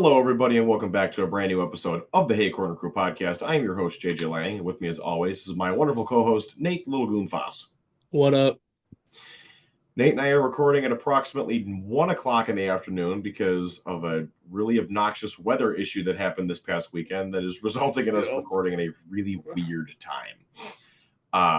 Hello, everybody, and welcome back to a brand new episode of the Hey Corner Crew podcast. I am your host, JJ Lang, and with me, as always, is my wonderful co-host, Nate Little Goon Foss. What up? Nate and I are recording at approximately 1 o'clock in the afternoon because of a really obnoxious weather issue that happened this past weekend that is resulting in us recording at a really weird time.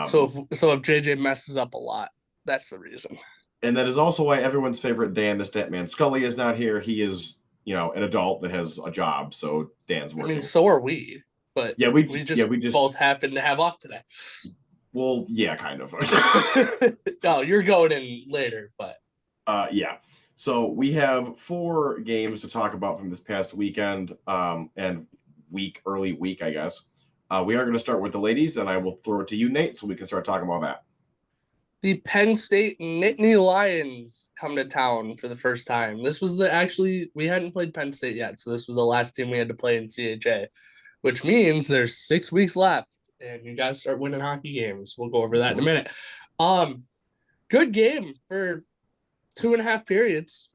So if JJ messes up a lot, that's the reason. And that is also why everyone's favorite Dan, the Statman Scully, is not here. He is, an adult that has a job, so Dan's working. I mean, so are we, but we just both happen to have off today. Well, yeah, kind of. No, you're going in later, but yeah. So we have 4 games to talk about from this past weekend and early week, I guess. We are going to start with the ladies, and I will throw it to you, Nate, so we can start talking about that. The Penn State Nittany Lions come to town for the first time. This was we hadn't played Penn State yet, so this was the last team we had to play in CHA, which means there's 6 weeks left, and you got to start winning hockey games. We'll go over that in a minute. Good game for 2.5 periods.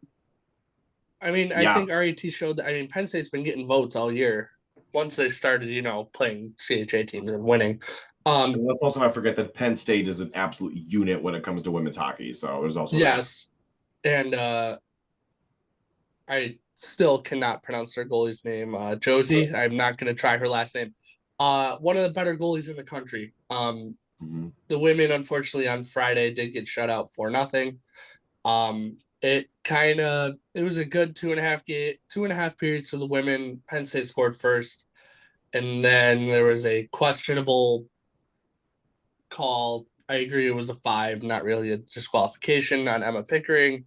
I mean, I think RAT showed that. Penn State's been getting votes all year once they started, playing CHA teams and winning. And let's also not forget that Penn State is an absolute unit when it comes to women's hockey. So there's also that. And I still cannot pronounce their goalie's name. Josie. I'm not going to try her last name. One of the better goalies in the country. The women, unfortunately, on Friday did get shut out 4-0. It was a good 2.5 periods for the women. Penn State scored first, and then there was a questionable call. I agree it was a 5, not really a disqualification on Emma Pickering.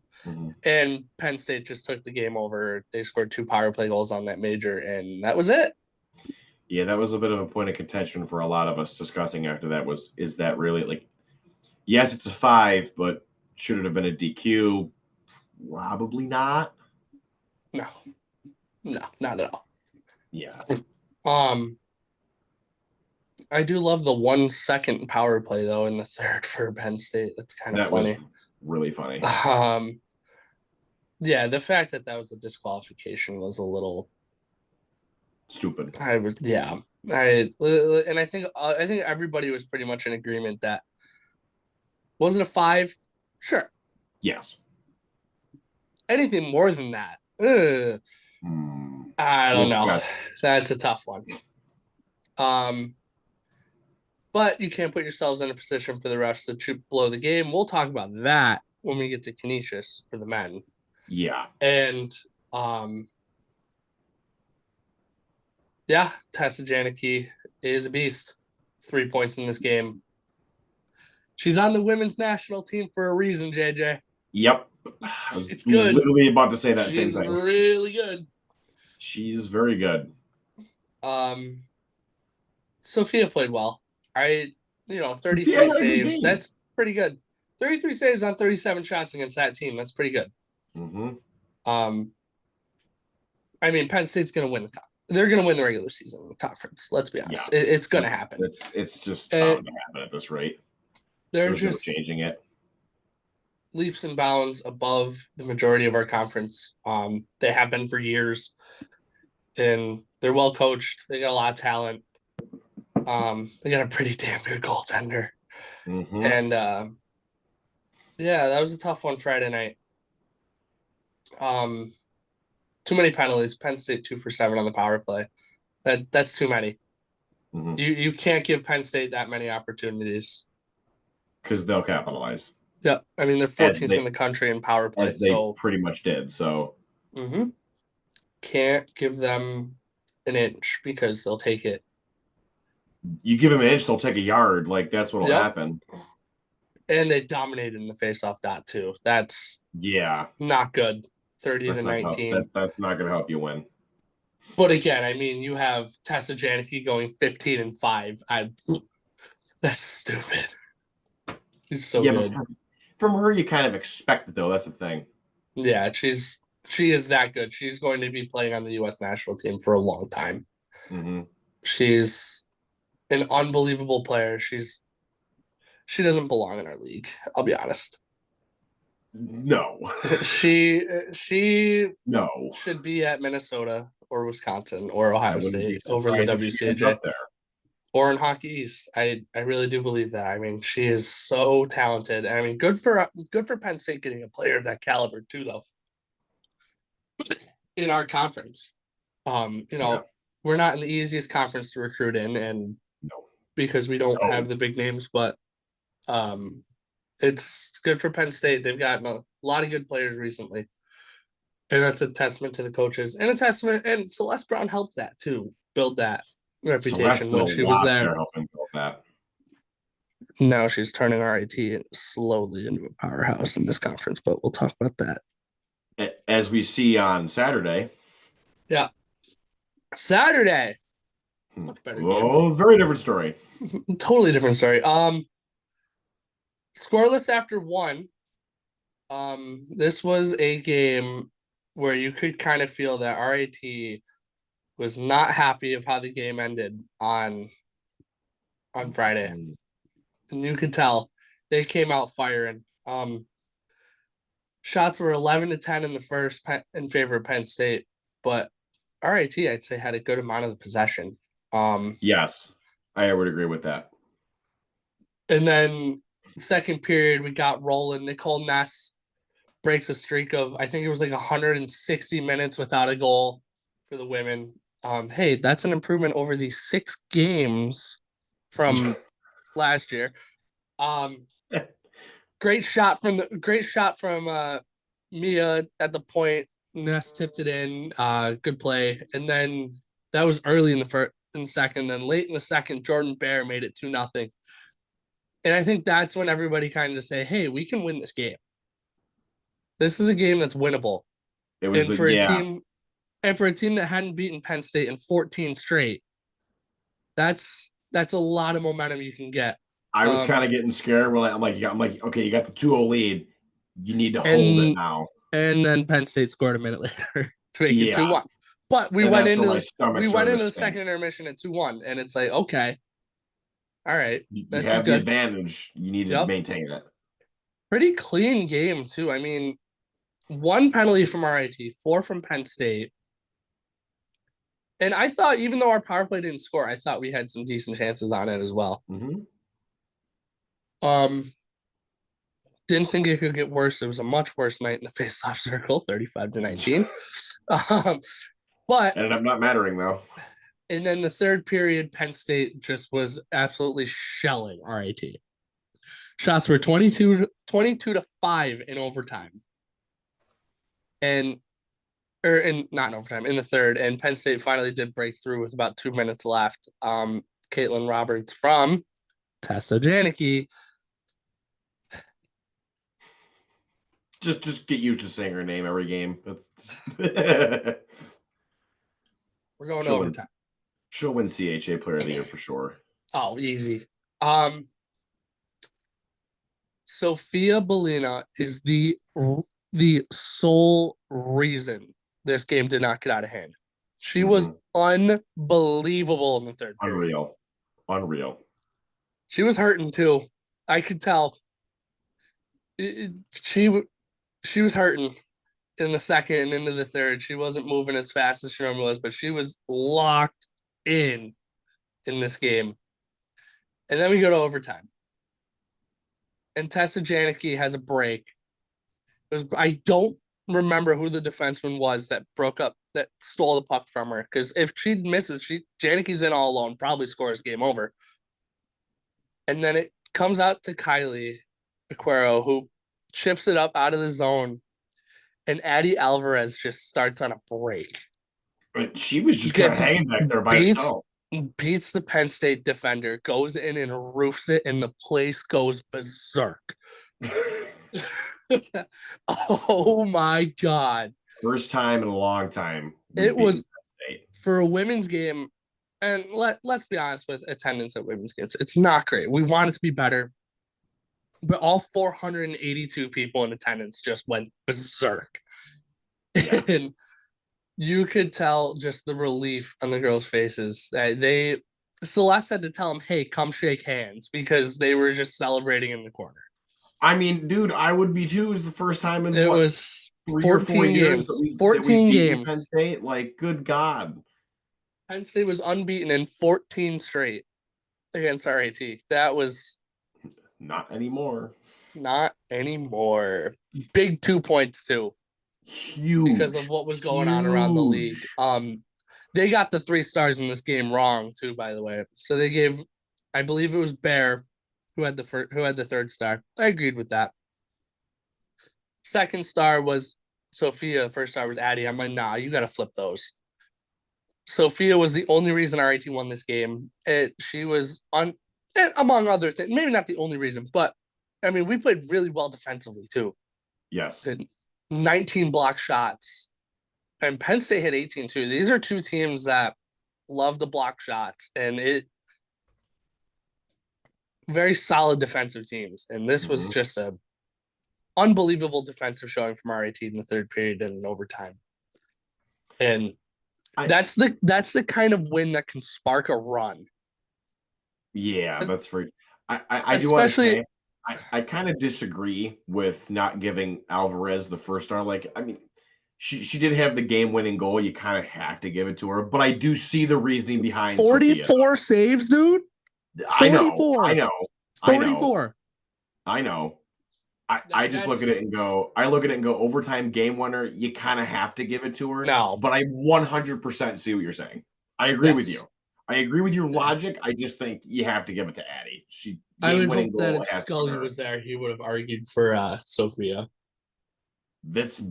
And Penn State just took the game over. They scored 2 power play goals on that major, and that was it. Yeah, that was a bit of a point of contention for a lot of us discussing after that is that really yes, it's a 5, but should it have been a DQ? Probably not. No, not at all. Yeah. I do love the 1 second power play though in the third for Penn State. That's kind of funny. Was really funny. Yeah, the fact that was a disqualification was a little stupid. I think everybody was pretty much in agreement that was it a 5? Sure. Yes. Anything more than that, I don't know. That's a tough one. But you can't put yourselves in a position for the refs to blow the game. We'll talk about that when we get to Canisius for the men. Yeah. And Tessa Janicki is a beast. 3 points in this game. She's on the women's national team for a reason, JJ. Yep. I was it's good. Literally about to say that same thing. She's really good. She's very good. Sophia played well. 33 saves. That's pretty good. 33 saves on 37 shots against that team. That's pretty good. Penn State's going to win the cup. They're going to win the regular season in the conference. Let's be honest. Yeah. It's going to happen. It's just bound to happen at this rate. They're just no changing it. Leaps and bounds above the majority of our conference. They have been for years, and they're well coached. They got a lot of talent. They got a pretty damn good goaltender. And that was a tough one Friday night. Too many penalties. Penn State 2 for 7 on the power play. That's too many. You can't give Penn State that many opportunities because they'll capitalize. Yep. I mean, they're 14th in the country in power play. As they pretty much did. So can't give them an inch because they'll take it. You give them an inch, they'll take a yard. That's what'll happen. And they dominated in the faceoff dot too. That's not good. 30-19. That's not going to help you win. But again, you have Tessa Janicki going 15-5. That's stupid. She's so good. But from her, you kind of expect it though. That's the thing. Yeah, she is that good. She's going to be playing on the U.S. national team for a long time. She's an unbelievable player. She doesn't belong in our league. I'll be honest. No. She No. should be at Minnesota or Wisconsin or I Ohio wouldn't be State over in the surprised if she ends up WCAJ there. or in Hockey East. I really do believe that. I mean, she is so talented. I mean, good for Penn State getting a player of that caliber too, though. In our conference, you Yeah. know, we're not in the easiest conference to recruit in, and No. because we don't No. have the big names, but it's good for Penn State. They've gotten a lot of good players recently. And that's a testament to the coaches and a testament. And Celeste Brown helped that too, build that Celeste reputation did a when she was lot there there. helping build that. Now she's turning RIT slowly into a powerhouse in this conference, but we'll talk about that. As we see on Saturday. Yeah. Saturday. Much better game. Oh, very different story. Totally different story. Scoreless after one. This was a game where you could kind of feel that RIT was not happy of how the game ended on Friday. And you could tell they came out firing. Shots were 11-10 in the first in favor of Penn State, but RIT I'd say had a good amount of the possession. Yes, I would agree with that. And then second period we got rolling. Nicole Ness breaks a streak of I think it was like 160 minutes without a goal for the women. Hey, that's an improvement over the 6 games from last year. Great shot from Mia at the point. Ness tipped it in. Good play. And then that was early in the first and second. Then late in the second, Jordan Bear made it 2-0. And I think that's when everybody kind of say, hey, we can win this game. This is a game that's winnable. It was and for a team that hadn't beaten Penn State in 14 straight, that's a lot of momentum you can get. I was kind of getting scared when I'm like, okay, you got the 2-0 lead. You need to hold it now. And then Penn State scored a minute later to make it 2-1. But we went into the second intermission at 2-1, and it's like, okay, all right, you have the advantage. You need to maintain it. Pretty clean game too. I mean, 1 penalty from RIT, 4 from Penn State. And I thought, even though our power play didn't score, I thought we had some decent chances on it as well. Didn't think it could get worse. It was a much worse night in the face-off circle, 35-19. But ended up not mattering though. And then the third period, Penn State just was absolutely shelling RIT. Shots were 22-5 in overtime. Not in overtime, in the third. And Penn State finally did break through with about 2 minutes left. Caitlin Roberts from Tessa Janicki. Just get used to saying her name every game. That's We're going to overtime. She'll win CHA Player of the Year for sure. Oh, easy. Sophia Belina is the sole reason this game did not get out of hand. She was unbelievable in the third period. Unreal. She was hurting too. I could tell. She was hurting in the second and into the third. She wasn't moving as fast as she normally was, but she was locked in this game. And then we go to overtime. And Tessa Janicki has a break. I don't remember who the defenseman was that stole the puck from her. Because if she misses, Janicki's in all alone, probably scores game over. And then it comes out to Kylie Aquero, who chips it up out of the zone. And Addie Alvarez just starts on a break. She was just kind of hanging back there by herself. Beats the Penn State defender, goes in and roofs it, and the place goes berserk. Oh my God. First time in a long time. It was for a women's game, and let's be honest with attendance at women's games. It's not great. We want it to be better. But all 482 people in attendance just went berserk. Yeah. And you could tell just the relief on the girls' faces. Celeste had to tell them, hey, come shake hands, because they were just celebrating in the corner. I mean, dude, I would be too. It's the first time in It what, was 3 or 4 years that 14 games. we've 14 beaten Penn games. State. Like, good God. Penn State was unbeaten in 14 straight against RIT. That was Not anymore. not anymore. Big 2 points too, because of Huge. what was going on around the league. Huge. They got the 3 stars in this game wrong too, by the way. So they gave, I believe it was Bear who had the third star. I agreed with that. Second star was Sophia. First star was Addie. I'm like, nah, you got to flip those. Sophia was the only reason RIT won this game. She was on, and among other things, maybe not the only reason, but I mean, we played really well defensively too. Yes. And 19 block shots, and Penn State hit 18 too. These are two teams that love the block shots, and it very solid defensive teams. And this was just a unbelievable defensive showing from RIT in the third period and in overtime. And that's the kind of win that can spark a run. Yeah, that's very. I do want to Especially say, I kind of disagree with not giving Alvarez the first star. Like, I mean, she did have the game-winning goal. You kind of have to give it to her, but I do see the reasoning behind Sophia. 44 saves, dude. I know, 44. I know, 44. I know. I just look at it and go, overtime game winner, you kind of have to give it to her. No. But I 100% see what you're saying. I agree with you. I agree with your logic. I just think you have to give it to Addie. I would hope that if Scully was there, he would have argued for Sophia.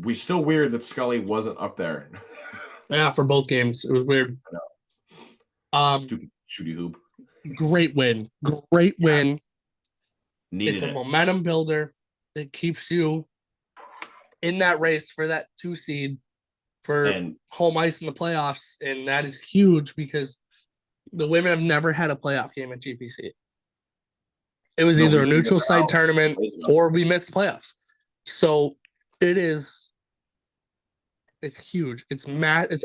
We still weird that Scully wasn't up there. Yeah, for both games. It was weird. Stupid shooty hoop. Great win. Great win. Needed it's a momentum builder. It keeps you in that race for that 2 seed for home ice in the playoffs. And that is huge because the women have never had a playoff game at GPC. It was either a neutral site tournament or we missed the playoffs. So it's huge. It's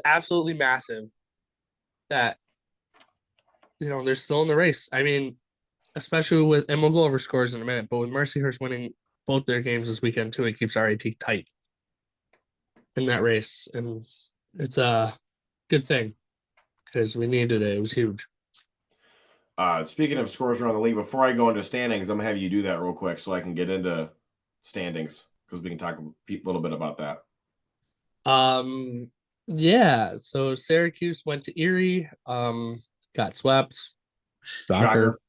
absolutely massive that, they're still in the race. I mean, especially and we'll go over scores in a minute, but with Mercyhurst winning both their games this weekend too, it keeps RIT tight in that race. And it's a good thing because we needed it. It was huge. Speaking of scores around the league, before I go into standings, I'm gonna have you do that real quick so I can get into standings because we can talk a little bit about that. Yeah. So Syracuse went to Erie, got swept. Shocker.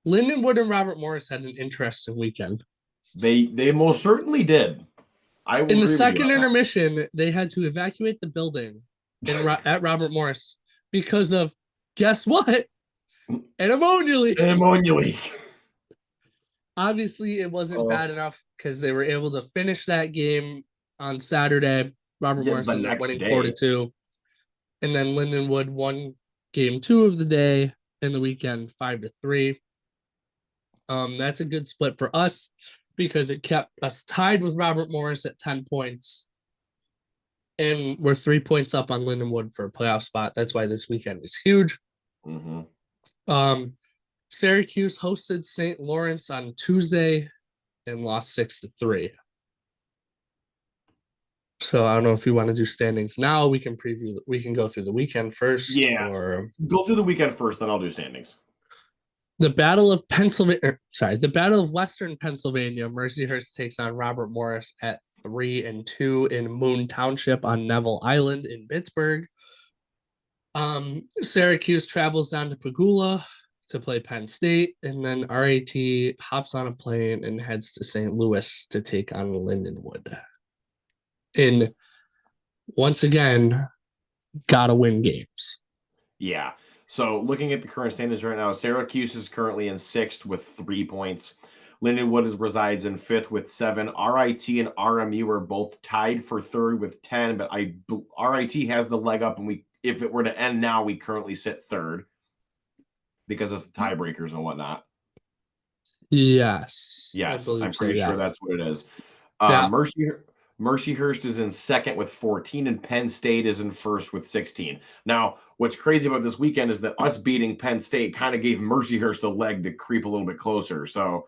Lindenwood and Robert Morris had an interesting weekend. They most certainly did. In the second intermission, they had to evacuate the building at Robert Morris because of, guess what? An ammonia leak. Obviously, it wasn't bad enough because they were able to finish that game on Saturday. Robert Morris ended up winning 4-2. And then Lindenwood won game 2 of the day in the weekend 5-3. That's a good split for us because it kept us tied with Robert Morris at 10 points. And we're 3 points up on Lindenwood for a playoff spot. That's why this weekend is huge. Syracuse hosted St. Lawrence on Tuesday and lost 6-3. So I don't know if you want to do standings now. We can go through the weekend first. Yeah. Or go through the weekend first, then I'll do standings. The Battle of Western Pennsylvania. Mercyhurst takes on Robert Morris at 3-2 in Moon Township on Neville Island in Pittsburgh. Syracuse travels down to Pagula to play Penn State, and then RIT hops on a plane and heads to St. Louis to take on Lindenwood. And once again, gotta win games. Yeah. So looking at the current standings right now, Syracuse is currently in 6th with 3 points. Lindenwood resides in 5th with 7. RIT and RMU are both tied for 3rd with 10, but RIT has the leg up, and if it were to end now, we currently sit 3rd because of the tiebreakers and whatnot. Yes, I'm pretty sure that's what it is. Yeah. Mercyhurst is in second with 14, and Penn State is in first with 16. Now, what's crazy about this weekend is that us beating Penn State kind of gave Mercyhurst a leg to creep a little bit closer. So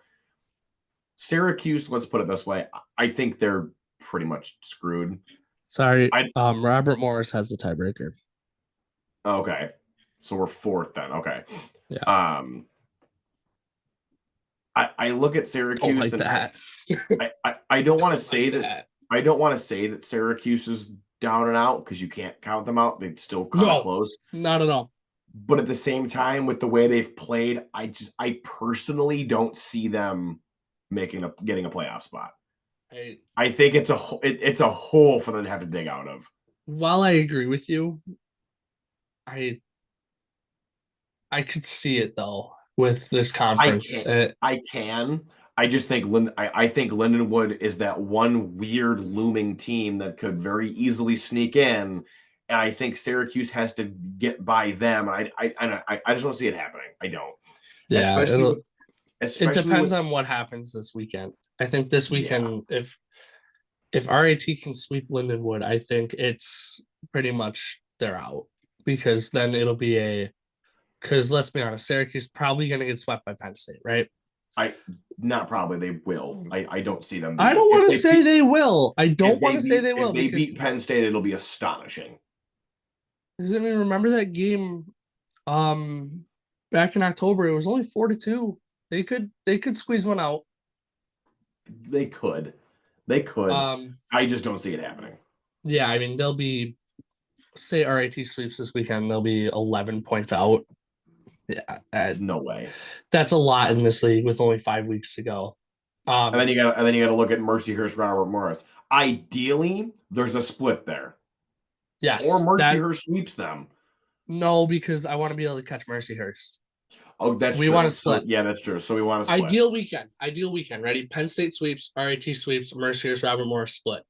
Syracuse, let's put it this way, I think they're pretty much screwed. Sorry, Robert Morris has the tiebreaker. Okay, so we're fourth then. Okay, yeah. I look at Syracuse don't like and that. I don't want to say that. I don't want to say that Syracuse is down and out because you can't count them out. They'd still kind of close. Not at all. But at the same time, with the way they've played, I personally don't see them getting a playoff spot. I think it's a hole for them to have to dig out of. While I agree with you, I could see it though with this conference. I can. I just think I think Lindenwood is that one weird looming team that could very easily sneak in, and I think Syracuse has to get by them. I just don't see it happening. I don't. Yeah, it depends on what happens this weekend. I think this weekend, if RAT can sweep Lindenwood, I think it's pretty much they're out, because then it'll be because let's be honest, Syracuse probably going to get swept by Penn State, right? Not probably. They will. I don't see them. I don't want to say they will. I don't want to say they will. If they beat Penn State, it'll be astonishing. Because I mean, remember that game back in October? It was only 4-2. They could squeeze one out. They could. I just don't see it happening. Yeah, I mean, they'll be, say RAT sweeps this weekend, they'll be 11 points out. Yeah, no way. That's a lot in this league with only 5 weeks to go. And then you got to look at Mercyhurst, Robert Morris. Ideally, there's a split there. Yes. Or Mercyhurst sweeps them. No, because I want to be able to catch Mercyhurst. Oh, that's we true. want to split. So, yeah, that's true. So we want to split. Ideal weekend. Ready? Penn State sweeps, RAT sweeps, Mercyhurst, Robert Morris split.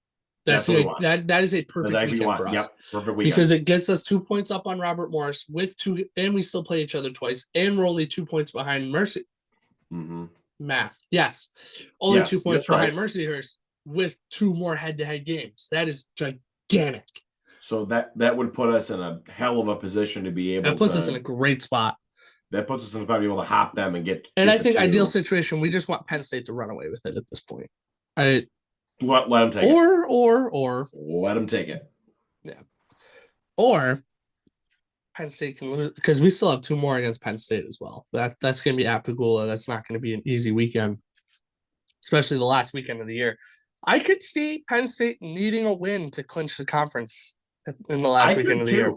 That is a perfect weekend for us. Yep, perfect weekend. Because it gets us 2 points up on Robert Morris with 2, and we still play each other twice, and we're only 2 points behind Mercy. Mm-hmm. Math, yes, only 2 points behind Mercyhurst with 2 more head-to-head games. That is gigantic. So that would put us in a hell of a position to be able. That puts us in a great spot. That puts us in the spot to be able to hop them and get. And I think ideal situation, we just want Penn State to run away with it at this point. Let them take it. Or let them take it. Yeah. Or Penn State can lose, because we still have 2 more against Penn State as well. That's going to be at Pagula. That's not going to be an easy weekend, especially the last weekend of the year. I could see Penn State needing a win to clinch the conference in the last weekend of the year.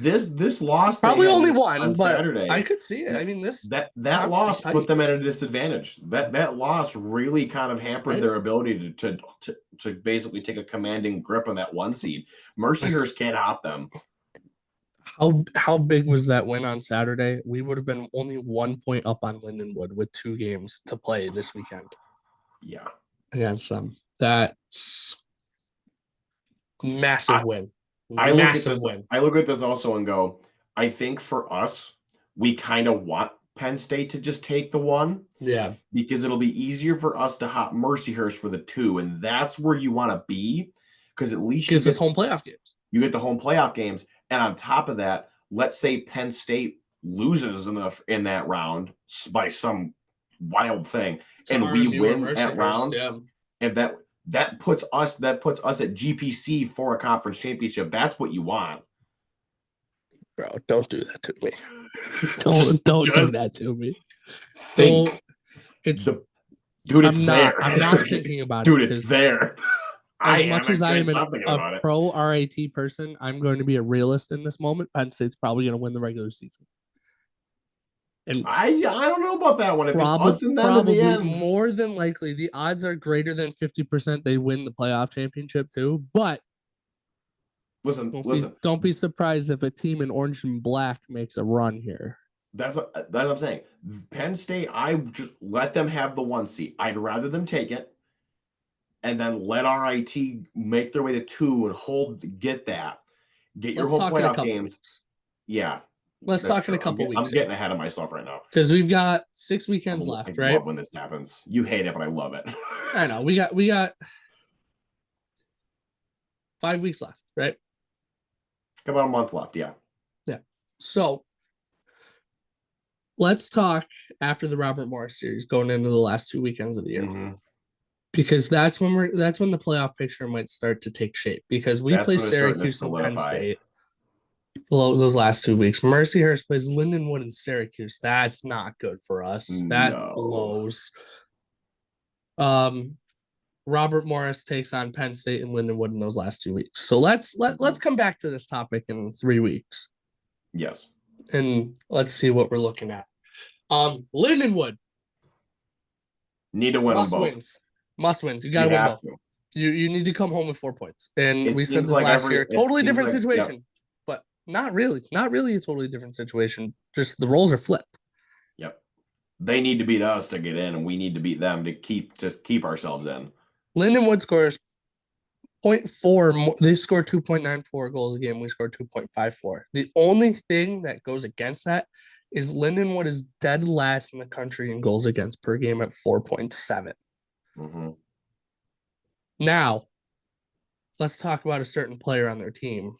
This loss probably only one, but Saturday, I could see it. I mean, that loss put them at a disadvantage. That loss really kind of hampered their ability to basically take a commanding grip on that 1 seed. Mercyhurst can't hop them. How big was that win on Saturday? We would have been only 1 point up on Lindenwood with 2 games to play this weekend. Yeah, against them. That's massive win. I look at this also and go, I think for us, we kind of want Penn State to just take the 1. Yeah. Because it'll be easier for us to hop Mercyhurst for the 2. And that's where you want to be. Because at least you get home playoff games. You get the home playoff games. And on top of that, let's say Penn State loses in that round by some wild thing. And we win that round. Yeah. And that puts us at GPC for a conference championship. That's what you want. Bro, don't do that to me. Don't do that to me. Think. Dude, it's there. I'm not thinking about it. Dude, it's there. As much as I am a pro RAT person, I'm going to be a realist in this moment. Penn State's probably going to win the regular season. And I don't know about that one. If it's us and them in the end, more than likely, the odds are greater than 50% they win the playoff championship too. But listen, don't be surprised if a team in orange and black makes a run here. That's what I'm saying. Penn State, I just let them have the 1 seat. I'd rather them take it, and then let RIT make their way to 2 and get that. Get your whole playoff games. Yeah. Let's talk in a couple weeks. I'm getting ahead of myself right now. Because we've got 6 weekends left, right? I love when this happens. You hate it, but I love it. I know. We got 5 weeks left, right? About a month left, yeah. Yeah. So let's talk after the Robert Morris series going into the last 2 weekends of the year. Mm-hmm. Because that's when the playoff picture might start to take shape. Because we That's play when it's starting to Syracuse and Penn solidify. State those last 2 weeks. Mercyhurst plays Lindenwood and Syracuse. That's not good for us. That No. blows. Robert Morris takes on Penn State and Lindenwood in those last 2 weeks. So let's come back to this topic in 3 weeks. Yes. And let's see what we're looking at. Lindenwood. Need to win them both. Must wins. You gotta win both. You need to come home with 4 points. And we said this last year. Totally different situation. Yep. But not really. Not really a totally different situation. Just the roles are flipped. Yep. They need to beat us to get in, and we need to beat them to keep ourselves in. Lindenwood scores 0.4. They score 2.94 goals a game. We score 2.54. The only thing that goes against that is Lindenwood is dead last in the country in goals against per game at 4.7. Mm-hmm. Now, let's talk about a certain player on their team.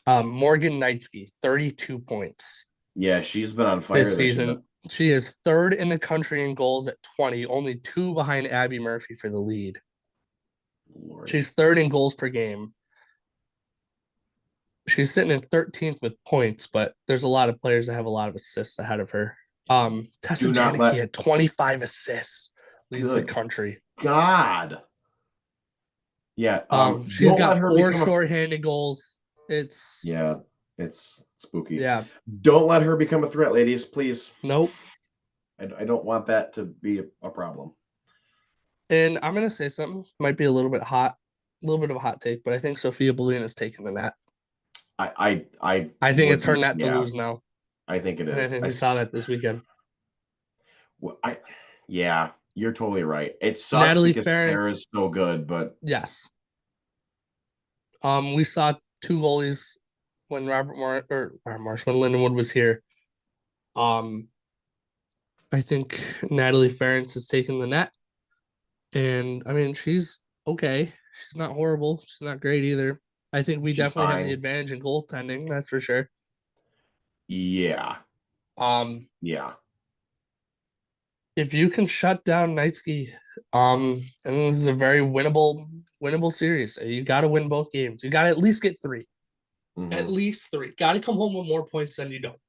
Morgan Knightsky, 32 points. Yeah, she's been on fire this season. Year. She is third in the country in goals at 20, only 2 behind Abby Murphy for the lead. Lord. She's third in goals per game. She's sitting in 13th with points, but there's a lot of players that have a lot of assists ahead of her. Tessa Janicki had 25 assists. Leads the country. God. Yeah. She's got 4 shorthanded goals. It's spooky. Yeah. Don't let her become a threat, ladies, please. Nope. I don't want that to be a problem. And I'm gonna say something might be a little bit of a hot take, but I think Sophia Bolin is taking the net. I think it's her net to lose now. I think it is. And I think we saw that this weekend. Well, you're totally right. It sucks Natalie because Ferentz, Sarah's so good, but yes. We saw 2 goalies when when Lindenwood was here. I think Natalie Ferentz has taken the net. And I mean, she's okay. She's not horrible. She's not great either. I think we definitely have the advantage in goaltending, that's for sure. Yeah. Yeah. If you can shut down Knightsky, and this is a very winnable series. You got to win both games. You got to at least get 3. Mm-hmm. At least 3. Got to come home with more points than you don't.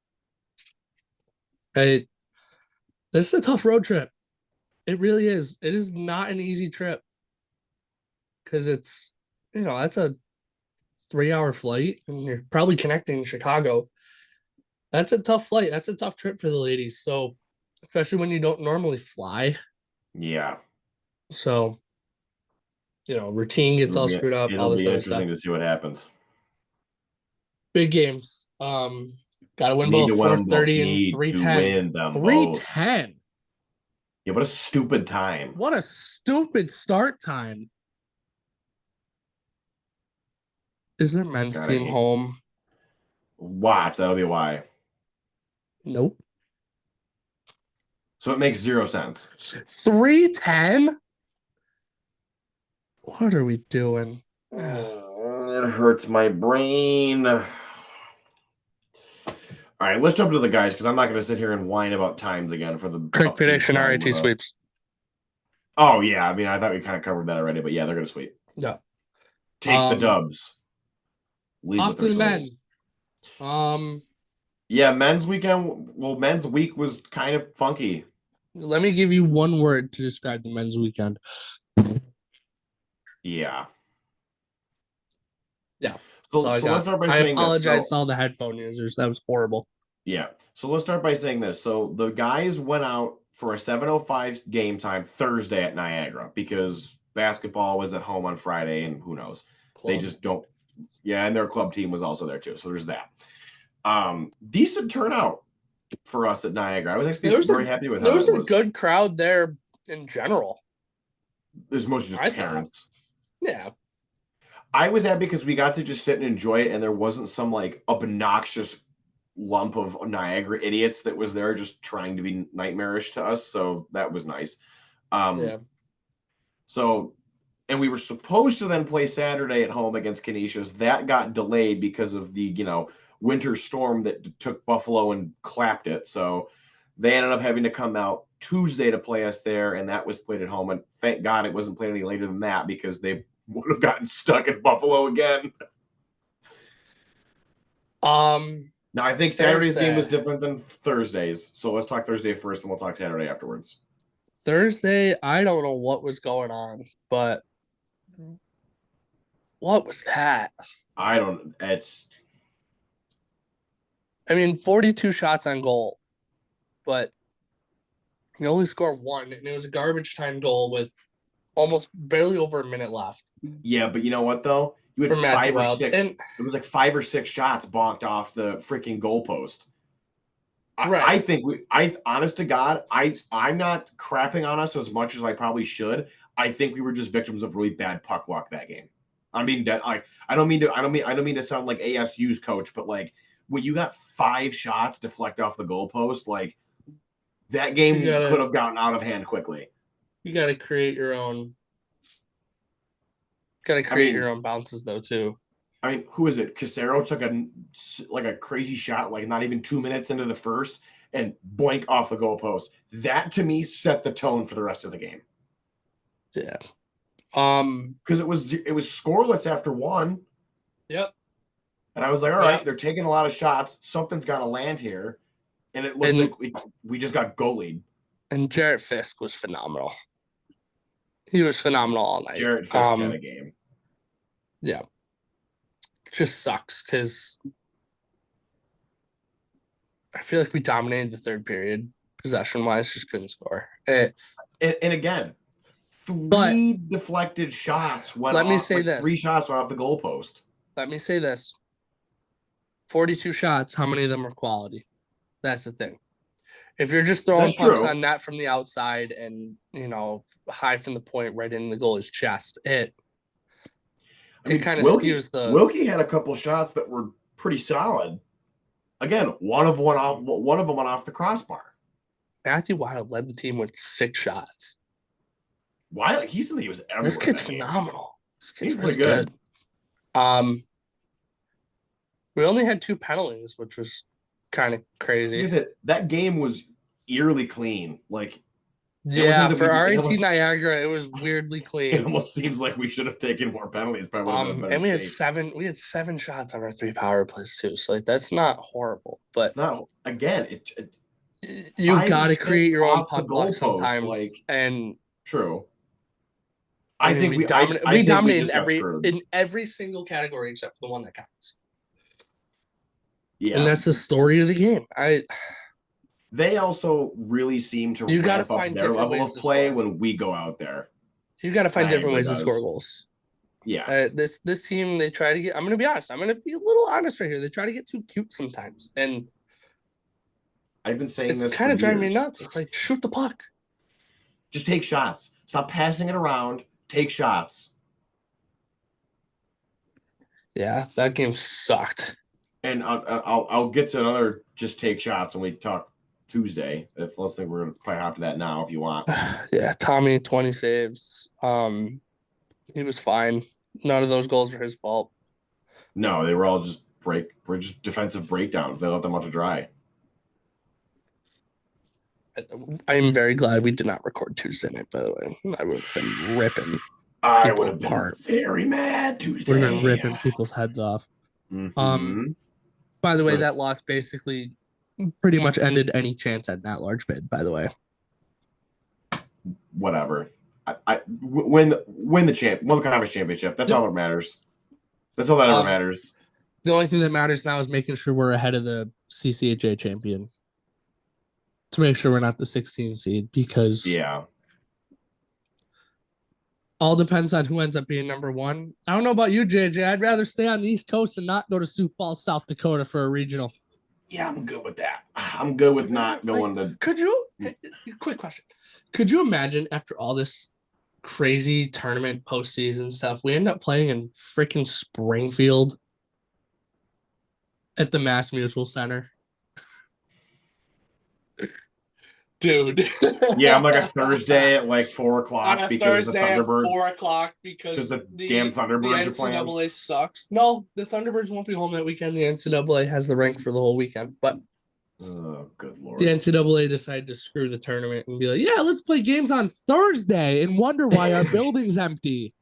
This is a tough road trip. It really is. It is not an easy trip because it's, that's a 3-hour flight and you're probably connecting in Chicago. That's a tough flight. That's a tough trip for the ladies. So, especially when you don't normally fly. Yeah. So, routine gets all screwed up. It'll be interesting to see what happens. Big games. Got to win both 4:30 and 3:10. 3:10. Yeah, what a stupid time. What a stupid start time. Is their men's team home? Watch, that'll be why. Nope. So it makes 0 sense. 3:10? What are we doing? It hurts my brain. All right, let's jump to the guys because I'm not going to sit here and whine about times again for the quick prediction. RIT sweeps. Oh yeah, I mean I thought we kind of covered that already, but yeah, they're going to sweep. Yeah. Take the dubs. Lead off to the men. Yeah, men's weekend. Well, men's week was kind of funky. Let me give you one word to describe the men's weekend. Yeah. Yeah. So let's start by saying this. I apologize to all the headphone users. That was horrible. Yeah. So let's start by saying this. So the guys went out for a 7:05 game time Thursday at Niagara because basketball was at home on Friday, and who knows? Club. They just don't. Yeah, and their club team was also there too. So there's that. Decent turnout for us at Niagara. I was actually very happy with how it was. There was a good crowd there in general. There's mostly just parents. Yeah. I was happy because we got to just sit and enjoy it, and there wasn't some like obnoxious lump of Niagara idiots that was there just trying to be nightmarish to us. So that was nice. Yeah. So and we were supposed to then play Saturday at home against Canisius. That got delayed because of the winter storm that took Buffalo and clapped it. So they ended up having to come out Tuesday to play us there, and that was played at home. And thank God it wasn't played any later than that because they would have gotten stuck at Buffalo again. Now I think Saturday's game was different than Thursday's. So let's talk Thursday first, and we'll talk Saturday afterwards. Thursday, I don't know what was going on, but what was that? I don't. I mean, 42 shots on goal, but you only scored one, and it was a garbage time goal with almost barely over a minute left. Yeah, but you know what though? You had Matthew Wild. 6. And it was like 5 or 6 shots bonked off the freaking goalpost. Right. I think honest to God, I'm not crapping on us as much as I probably should. I think we were just victims of really bad puck luck that game. I mean, I don't mean to sound like ASU's coach, but like when you got 5 shots deflect off the goalpost, like that game could have gotten out of hand quickly. You got to create your own. Got to create your own bounces though too. I mean, who is it? Casero took a crazy shot, like not even 2 minutes into the first, and boink off the goalpost. That to me set the tone for the rest of the game. Yeah. Because it was scoreless after 1. Yep. And I was like, all right, they're taking a lot of shots. Something's got to land here, and it looks like we just got goalied. And Jarrett Fisk was phenomenal. He was phenomenal all night. Jarrett Fisk had a game. Yeah. Just sucks because I feel like we dominated the third period possession wise, just couldn't score. And again, 3 deflected shots went off. Let me say this: 3 shots went off the goalpost. Let me say this: 42 shots. How many of them are quality? That's the thing. If you're just throwing pucks on net from the outside and high from the point right in the goalie's chest, it kind of skews the. Wilkie had a couple shots that were pretty solid. Again, one of them went off the crossbar. Matthew Wild led the team with 6 shots. Wild, he said he was everywhere. This kid's phenomenal. This kid's really good. We only had 2 penalties, which was kind of crazy. That game was eerily clean. Like, yeah, for RIT Niagara, it was weirdly clean. It almost seems like we should have taken more penalties. And we had 7. We had 7 shots on our 3 power plays too. So like that's not horrible, but it's not. Again, you got to create your own puck luck sometimes. And true. I think we dominated in every single category except for the one that counts. Yeah, and that's the story of the game. They also really seem to ramp up their level of play when we go out there. You got to find different ways to score goals. Yeah. This team, they try to get. I'm going to be honest. I'm going to be a little honest right here. They try to get too cute sometimes, and I've been saying this. It's kind of driving me nuts. It's like shoot the puck. Just take shots. Stop passing it around. Take shots. Yeah, that game sucked. And I'll get to another just take shots when we talk Tuesday. Let's think we're gonna probably hop to that now if you want. Yeah, Tommy 20 saves. He was fine. None of those goals were his fault. No, they were all just just defensive breakdowns. They let them out to dry. I am very glad we did not record Tuesday night, by the way. I would have been ripping. I would have been very mad Tuesday. Would have been ripping people's heads off. Mm-hmm. By the way, that loss basically pretty much ended any chance at that large bid, by the way. Whatever. I win the conference championship. That's all that matters. That's all that ever matters. The only thing that matters now is making sure we're ahead of the CCHA champion. To make sure we're not the 16 seed, because all depends on who ends up being number 1. I don't know about you, JJ. I'd rather stay on the East Coast and not go to Sioux Falls, South Dakota for a regional. Yeah, I'm good with that. I'm good with not going to. Could you? Quick question. Could you imagine after all this crazy tournament postseason stuff, we end up playing in freaking Springfield at the Mass Mutual Center? dude. Yeah, I'm like a Thursday at like 4 On o'clock a because the Thursday at Thunderbirds, 4 o'clock because because the damn the Thunderbirds are playing. NCAA sucks. No, the Thunderbirds won't be home that weekend. The NCAA has the rank for the whole weekend, but Oh, good the lord. NCAA decided to screw the tournament and be like, yeah, let's play games on Thursday and wonder why our building's empty.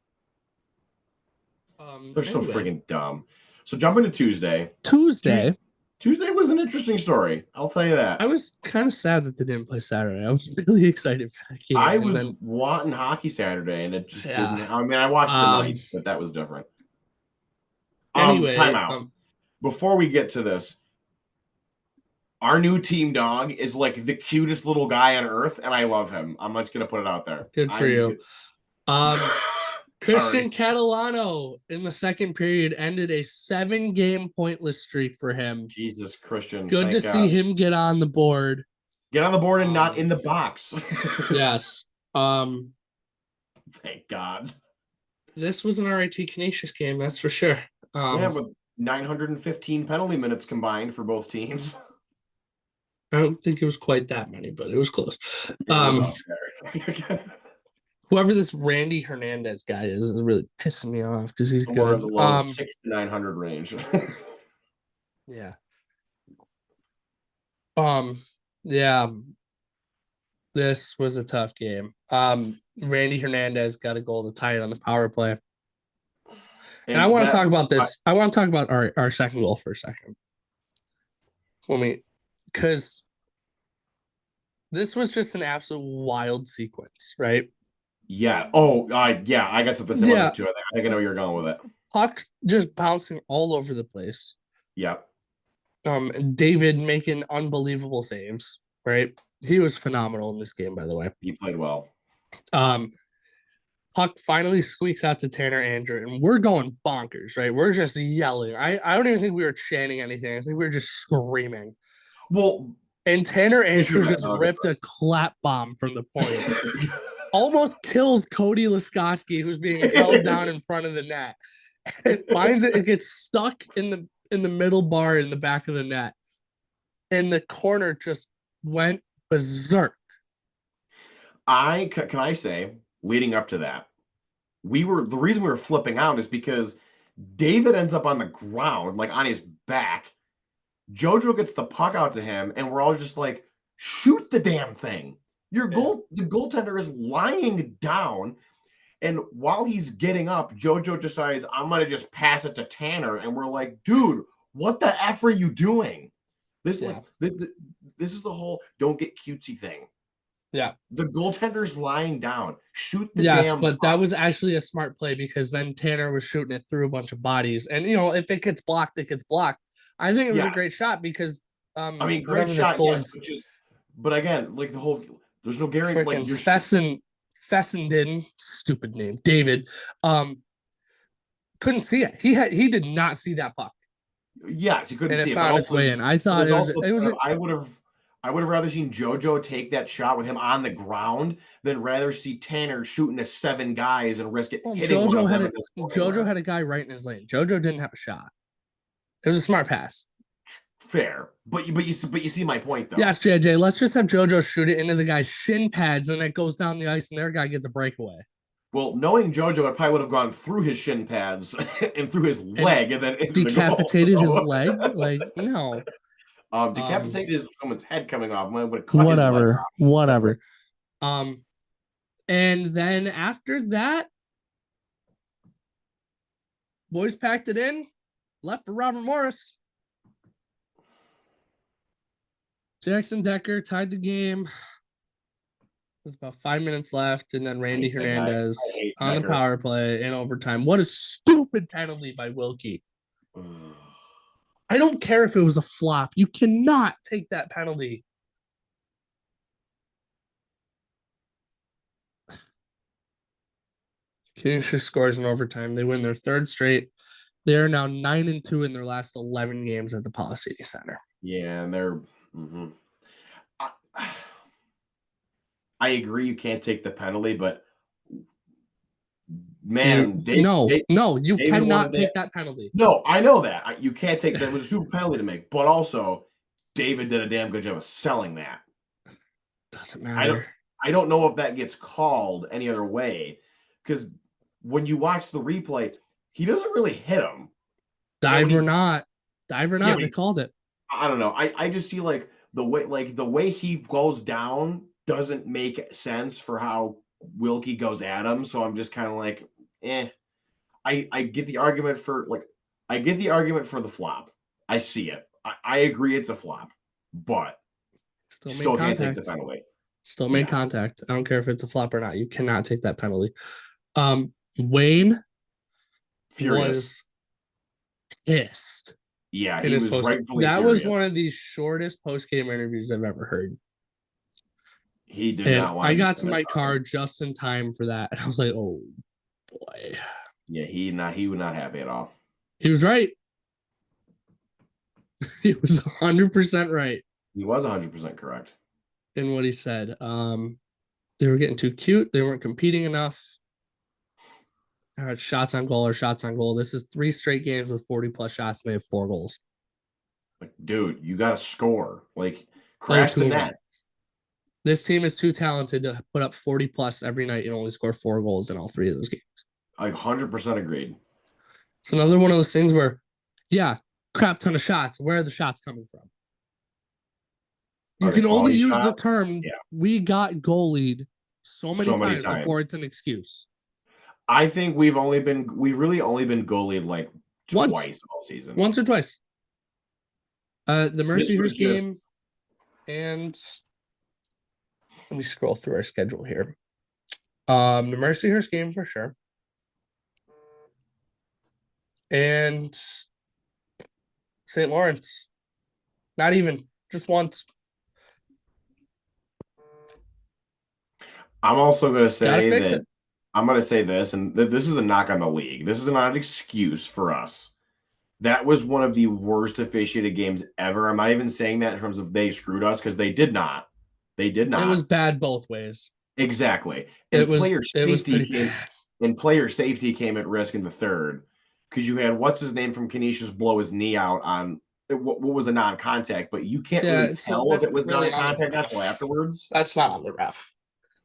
They're so Anyway, friggin' dumb. So jumping to Tuesday. Tuesday. Tuesday was an interesting story. I'll tell you I that. was kind of sad that they didn't play Saturday. I was really excited for that game. I And was then, wanting hockey Saturday, and it just yeah. didn't. I mean, I watched the night, but that was different. Anyway, Timeout. Before we get to this, our new team dog is like the cutest little guy on earth, and I love him. I'm just gonna put it out there. good for you. Christian Catalano in the second period ended a 7-game pointless streak for him. Jesus, Christian. Good to see him get on the board. Get on the board and not in the box. Yes. Thank God. This was an RIT Canisius game, that's for sure. Yeah, with 915 penalty minutes combined for both teams. I don't think it was quite that many, but it was close. Whoever this Randy Hernandez guy is really pissing me off because he's somewhere good. in the low 6 to 900 range. Yeah. Yeah. This was a tough game. Randy Hernandez got a goal to tie it on the power play. And I want to talk about this. I want to talk about our second goal for a second. Because this was just an absolute wild sequence, right? Yeah. Oh, yeah. I got something to say about this too. I think I know where you're going with it. Puck just bouncing all over the place. Yeah. David making unbelievable saves, right? He was phenomenal in this game, by the way. He played well. Puck finally squeaks out to Tanner Andrew, and we're going bonkers, right? We're just yelling. I don't even think we were chanting anything. I think we were just screaming. Well, and Tanner Andrew just ripped a clap bomb from the point. Almost kills Cody Laskowski, who's being held down in front of the net. It finds it gets stuck in the middle bar in the back of the net. And the corner just went berserk. Can I say, leading up to that, the reason we were flipping out is because David ends up on the ground, like on his back. JoJo gets the puck out to him, and we're all just like, shoot the damn thing. The goaltender is lying down, and while he's getting up, JoJo decides, I'm going to just pass it to Tanner, and we're like, dude, what the F are you doing? This is the whole don't get cutesy thing. Yeah. The goaltender's lying down. Shoot the damn but puck. That was actually a smart play because then Tanner was shooting it through a bunch of bodies. And, if it gets blocked, it gets blocked. I think it was a great shot because great shot, yes. But again, like the whole there's no guarantee. Like Fessenden, stupid name, David, couldn't see it. He did not see that puck. Yes, he couldn't see it. And it found its way in. I thought it was. I would have rather seen JoJo take that shot with him on the ground than rather see Tanner shooting to 7 guys and risk it hitting JoJo had a guy right in his lane. JoJo didn't have a shot. It was a smart pass. Fair, but you see my point though. Yes, JJ. Let's just have JoJo shoot it into the guy's shin pads, and it goes down the ice, and their guy gets a breakaway. Well, knowing JoJo, it probably would have gone through his shin pads and through his leg, and then decapitated his leg. Like no, decapitated someone's head coming off. Whatever. And then after that, boys packed it in, left for Robert Morris. Jackson Decker tied the game with about 5 minutes left, and then Randy Hernandez on the power play in overtime. What a stupid penalty by Wilkie. I don't care if it was a flop. You cannot take that penalty. Canisius scores in overtime. They win their 3rd straight. They are now 9-2 in their last 11 games at the Policity Center. Yeah, and they're. I agree you can't take the penalty, but man, you cannot take that penalty. No, I know that. You can't take that. It was a super penalty to make, but also David did a damn good job of selling that. Doesn't I don't matter. I don't know if that gets called any other way because when you watch the replay, he doesn't really hit him. And when Dive or not. Dive or yeah, not. They called it. I don't know. I just see the way he goes down doesn't make sense for how Wilkie goes at him. So I'm just kind of like, eh. I get the argument for the flop. I see it. I agree it's a flop, but Still made still can't take the contact. penalty. Still made Yeah, contact. I don't care if it's a flop or not. You cannot take that penalty. Wayne furious. was pissed Yeah, in he his was post. rightfully That was furious. one of the shortest post game interviews I've ever heard. He did And not want I to be got to spending my time. car just in time for that. And I was like, oh boy. Yeah, he was not happy at all. He was right. He was 100% right He was 100% correct. in what he said. They were getting too cute. They weren't competing enough. Shots on goal or shots on goal. This is 3 straight games with 40 plus shots, and they have 4 goals. Like, dude, you got to score. Like, Oh, crash the tune up. net. This team is too talented to put up 40 plus every night and only score 4 goals in all 3 of those games. I 100% agreed. It's another one of those things where, yeah, crap ton of shots. Where are the shots coming from? You Are they can only quality use the shots? term Yeah, we got goalied so many so many times before times. it's an excuse. I think we've really only been goalied like Once. twice all season. Once or twice. The This was Mercyhurst just game, and let me scroll through our schedule here. The Mercyhurst game for sure. And St. Lawrence. Not even, just once. I'm also going to Gotta say fix that it. I'm going to say this, and this is a knock on the league. This is not an excuse for us. That was one of the worst officiated games ever. I'm not even saying that in terms of they screwed us because they did not. They did It was not. bad both ways. Exactly. It And was player it was safety pretty came bad. and player safety came at risk in the third because you had what's his name from Canisius blow his knee out on what was a non-contact, but you can't really So tell if that's it was really on the non-contact until ref. afterwards. That's not on the ref.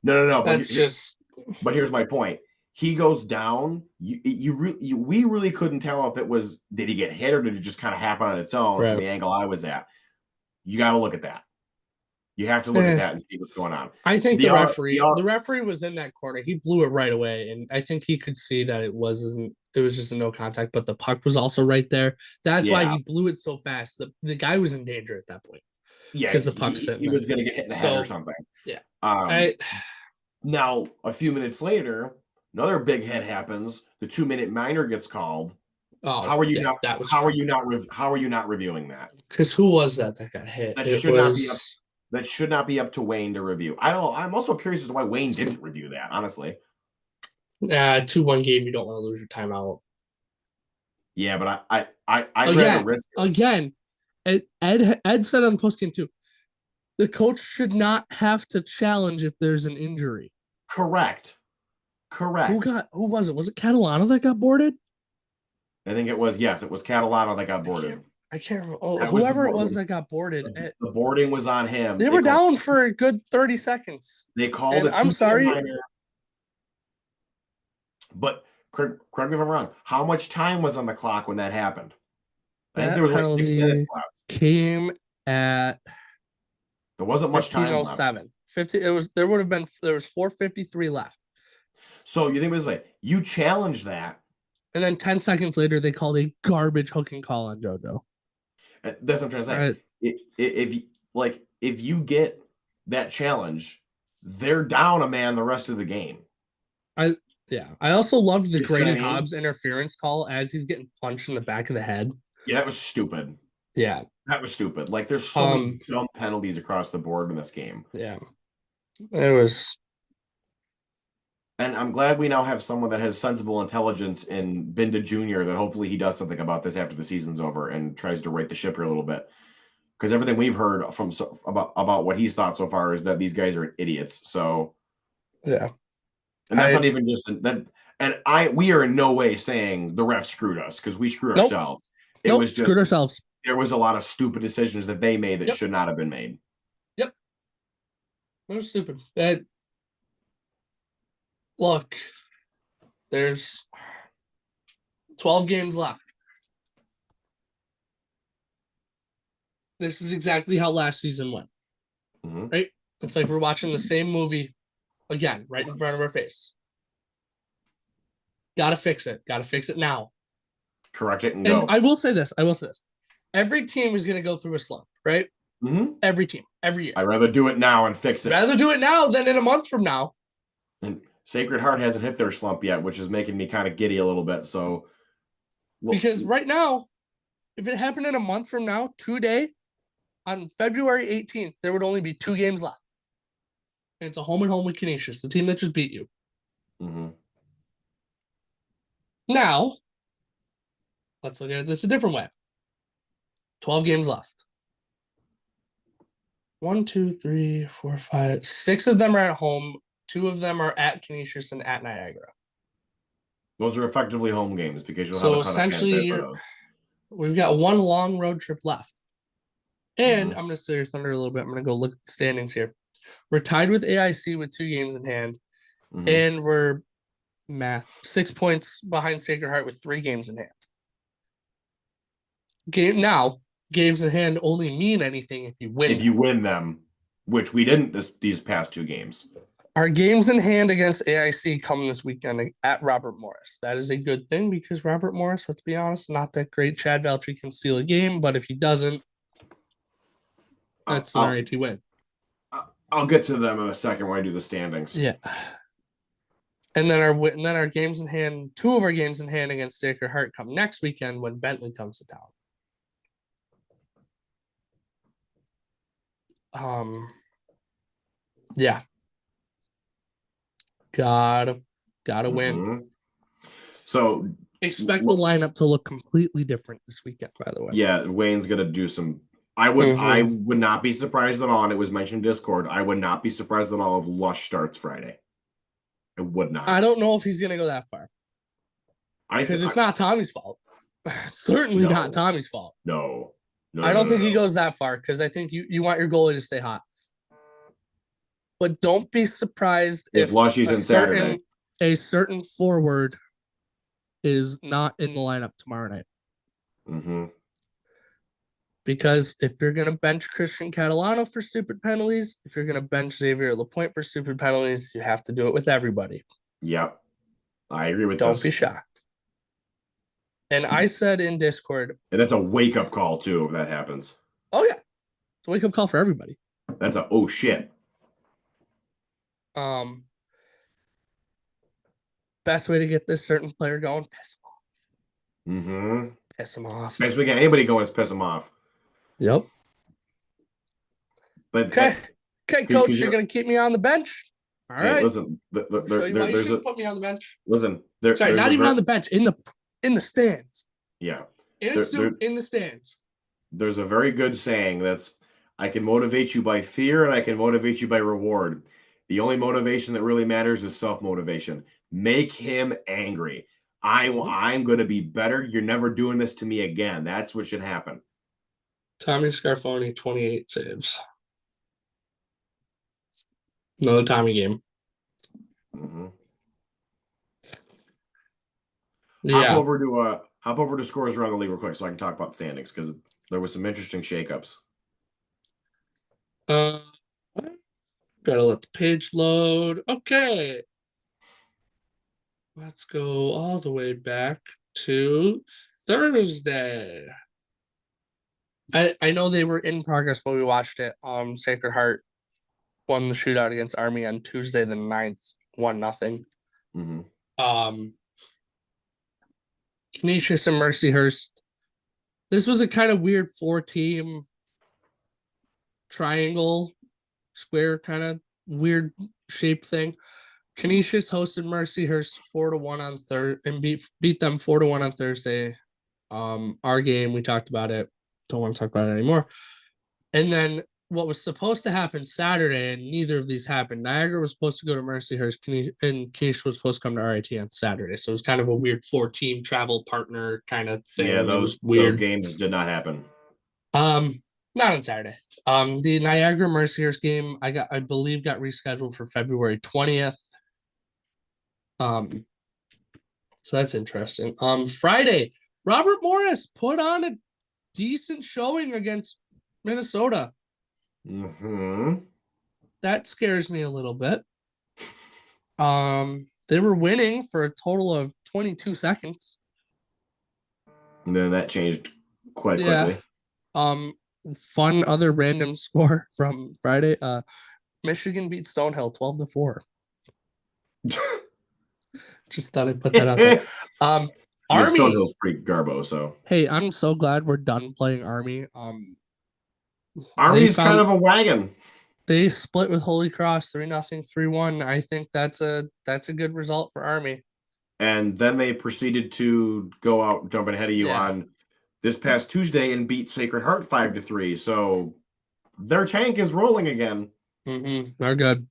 No. That's just But here's my point. He goes down. We really couldn't tell if it was did he get hit or did it just kind of happen on its own from right. the angle I was at. You got to look at that. You have to look at Eh, that and see what's going on. I think The R, the R, the referee was in that corner. He blew it right away, and I think he could see that it wasn't. It was just a no contact, but the puck was also right there. That's why yeah, he blew it so fast. The guy was in danger at that point yeah, because the puck's sitting he there. was going to get hit in the head or So something. yeah, Um, I Now a few minutes later, another big hit happens. The 2-minute minor gets called. oh How are you yeah, not? that was How are you not? How are you not reviewing that? because who was that got hit? That It should not be up. was That should not be up to Wayne to review. I don't. I'm also curious as to why Wayne didn't review that. Honestly, 2-1 game. You don't want to lose your timeout yeah, but I'd rather again. risk it. Again, Ed said on the post game too. The coach should not have to challenge if there's an injury. Correct. Who was it? Was it Catalano that got boarded? I think it was yes, it was Catalano that got boarded. I can't remember. Oh, That was whoever it was that got boarded. the boarding was on him. They were down for a good 30 seconds. They called And a I'm 2-minute sorry. minor. But correct me if I'm wrong. How much time was on the clock when that happened? I think there was like 6 minutes left. Came at There wasn't much time left. 15:07. 50. There was 4:53 left. So you think this way, you challenge that. And then 10 seconds later, they called a garbage hooking call on JoJo. That's what I'm trying to say. Right. If you get that challenge, they're down a man the rest of the game. I also loved the You see what I Grady mean? Hobbs interference call as he's getting punched in the back of the head. Yeah, that was stupid. Yeah. That was stupid. Like there's so many dumb penalties across the board in this game. Yeah. It was. And I'm glad we now have someone that has sensible intelligence in Binda Jr. that hopefully he does something about this after the season's over and tries to right the ship here a little bit. Because everything we've heard about what he's thought so far is that these guys are idiots. So yeah. And that's not even just that. And we are in no way saying the ref screwed us because we screwed ourselves. It was just screwed ourselves. There was a lot of stupid decisions that they made that should not have been made. Yep. They're stupid. Look, there's 12 games left. This is exactly how last season went, right? It's like we're watching the same movie again, right in front of our face. Gotta fix it. Gotta fix it now. Correct it and And go. I will say this. Every team is going to go through a slump, right? Every team, every year. I'd rather do it now and fix it. Rather do it now than in a month from now. And Sacred Heart hasn't hit their slump yet, which is making me kind of giddy a little bit. So, because right now, if it happened in a month from now, today, on February 18th, there would only be 2 games left. And it's a home and home with Canisius, the team that just beat you. Now, let's look at this a different way. 12 games left. 1, 2, 3, 4, 5, 6 of them are at home. 2 of them are at Canisius and at Niagara. Those are effectively home games because you'll so have a ton essentially, of fans for those. We've got one long road trip left. And I'm going to steer your thunder a little bit. I'm going to go look at the standings here. We're tied with AIC with 2 games in hand. And we're 6 points behind Sacred Heart with 3 games in hand. Games in hand only mean anything if you win. If you win them, which we didn't these past 2 games. Our games in hand against AIC come this weekend at Robert Morris. That is a good thing because Robert Morris, let's be honest, not that great. Chad Valtry can steal a game, but if he doesn't, that's an RIT win. I'll get to them in a second when I do the standings. Yeah. And then our games in hand, 2 of our games in hand against Sacred Heart come next weekend when Bentley comes to town. Yeah. Gotta win. So expect the lineup to look completely different this weekend, by the way. Yeah, Wayne's gonna do some. I would not be surprised at all, and it was mentioned in Discord. I would not be surprised at all if Lush starts Friday. I would not. I don't know if he's gonna go that far. Because it's not Tommy's fault. Certainly not Tommy's fault. No. I don't think he goes that far because I think you want your goalie to stay hot. But don't be surprised if Lushy's in Saturday. A certain forward is not in the lineup tomorrow night. Because if you're going to bench Christian Catalano for stupid penalties, if you're going to bench Xavier Lapointe for stupid penalties, you have to do it with everybody. Yep. I agree with Don't be shocked. And I said in Discord. And that's a wake-up call, too, if that happens. Oh, yeah. It's a wake-up call for everybody. That's a, oh, shit. Best way to get this certain player going, piss him off. Piss him off. Best way to get anybody going is piss him off. Yep. But okay, coach, you're going to keep me on the bench? All right. Listen, you shouldn't put me on the bench. Listen. Not even on the bench, in the stands. Yeah. In a suit, in the stands. There's a very good saying that's, I can motivate you by fear and I can motivate you by reward. The only motivation that really matters is self-motivation. Make him angry. I'm going to be better. You're never doing this to me again. That's what should happen. Tommy Scarfoni, 28 saves. Another Tommy game. Yeah. Hop over to scores around the league real quick so I can talk about the standings because there was some interesting shakeups. Gotta let the page load. Okay. Let's go all the way back to Thursday. I know they were in progress when we watched it. Sacred Heart won the shootout against Army on Tuesday the 9th, 1-0. Canisius and Mercyhurst. This was a kind of weird 4-team triangle, square kind of weird shaped thing. Canisius hosted Mercyhurst 4-1 on Thursday and beat them 4-1 on Thursday. Our game, we talked about it. Don't want to talk about it anymore. And then what was supposed to happen Saturday, and neither of these happened. Niagara was supposed to go to Mercyhurst, and Canisius was supposed to come to RIT on Saturday. So it was kind of a weird 4-team travel partner kind of thing. Yeah, those games did not happen. Not on Saturday. The Niagara Mercyhurst game I believe got rescheduled for February 20th. Um, so that's interesting. Friday, Robert Morris put on a decent showing against Minnesota. Mm-hmm. That scares me a little bit. They were winning for a total of 22 seconds. And then that changed quite Yeah. quickly. Fun other random score from Friday. Michigan beat Stonehill 12-4. Just thought I'd put that out there. I mean, Army. Stonehill's pretty garbo, so Hey, I'm so glad we're done playing Army. Army's kind of a wagon. They split with Holy Cross 3-0, 3-1. I think that's a good result for Army. And then they proceeded to go out, jumping ahead of you on this past Tuesday and beat Sacred Heart 5-3. So their tank is rolling again. They're good.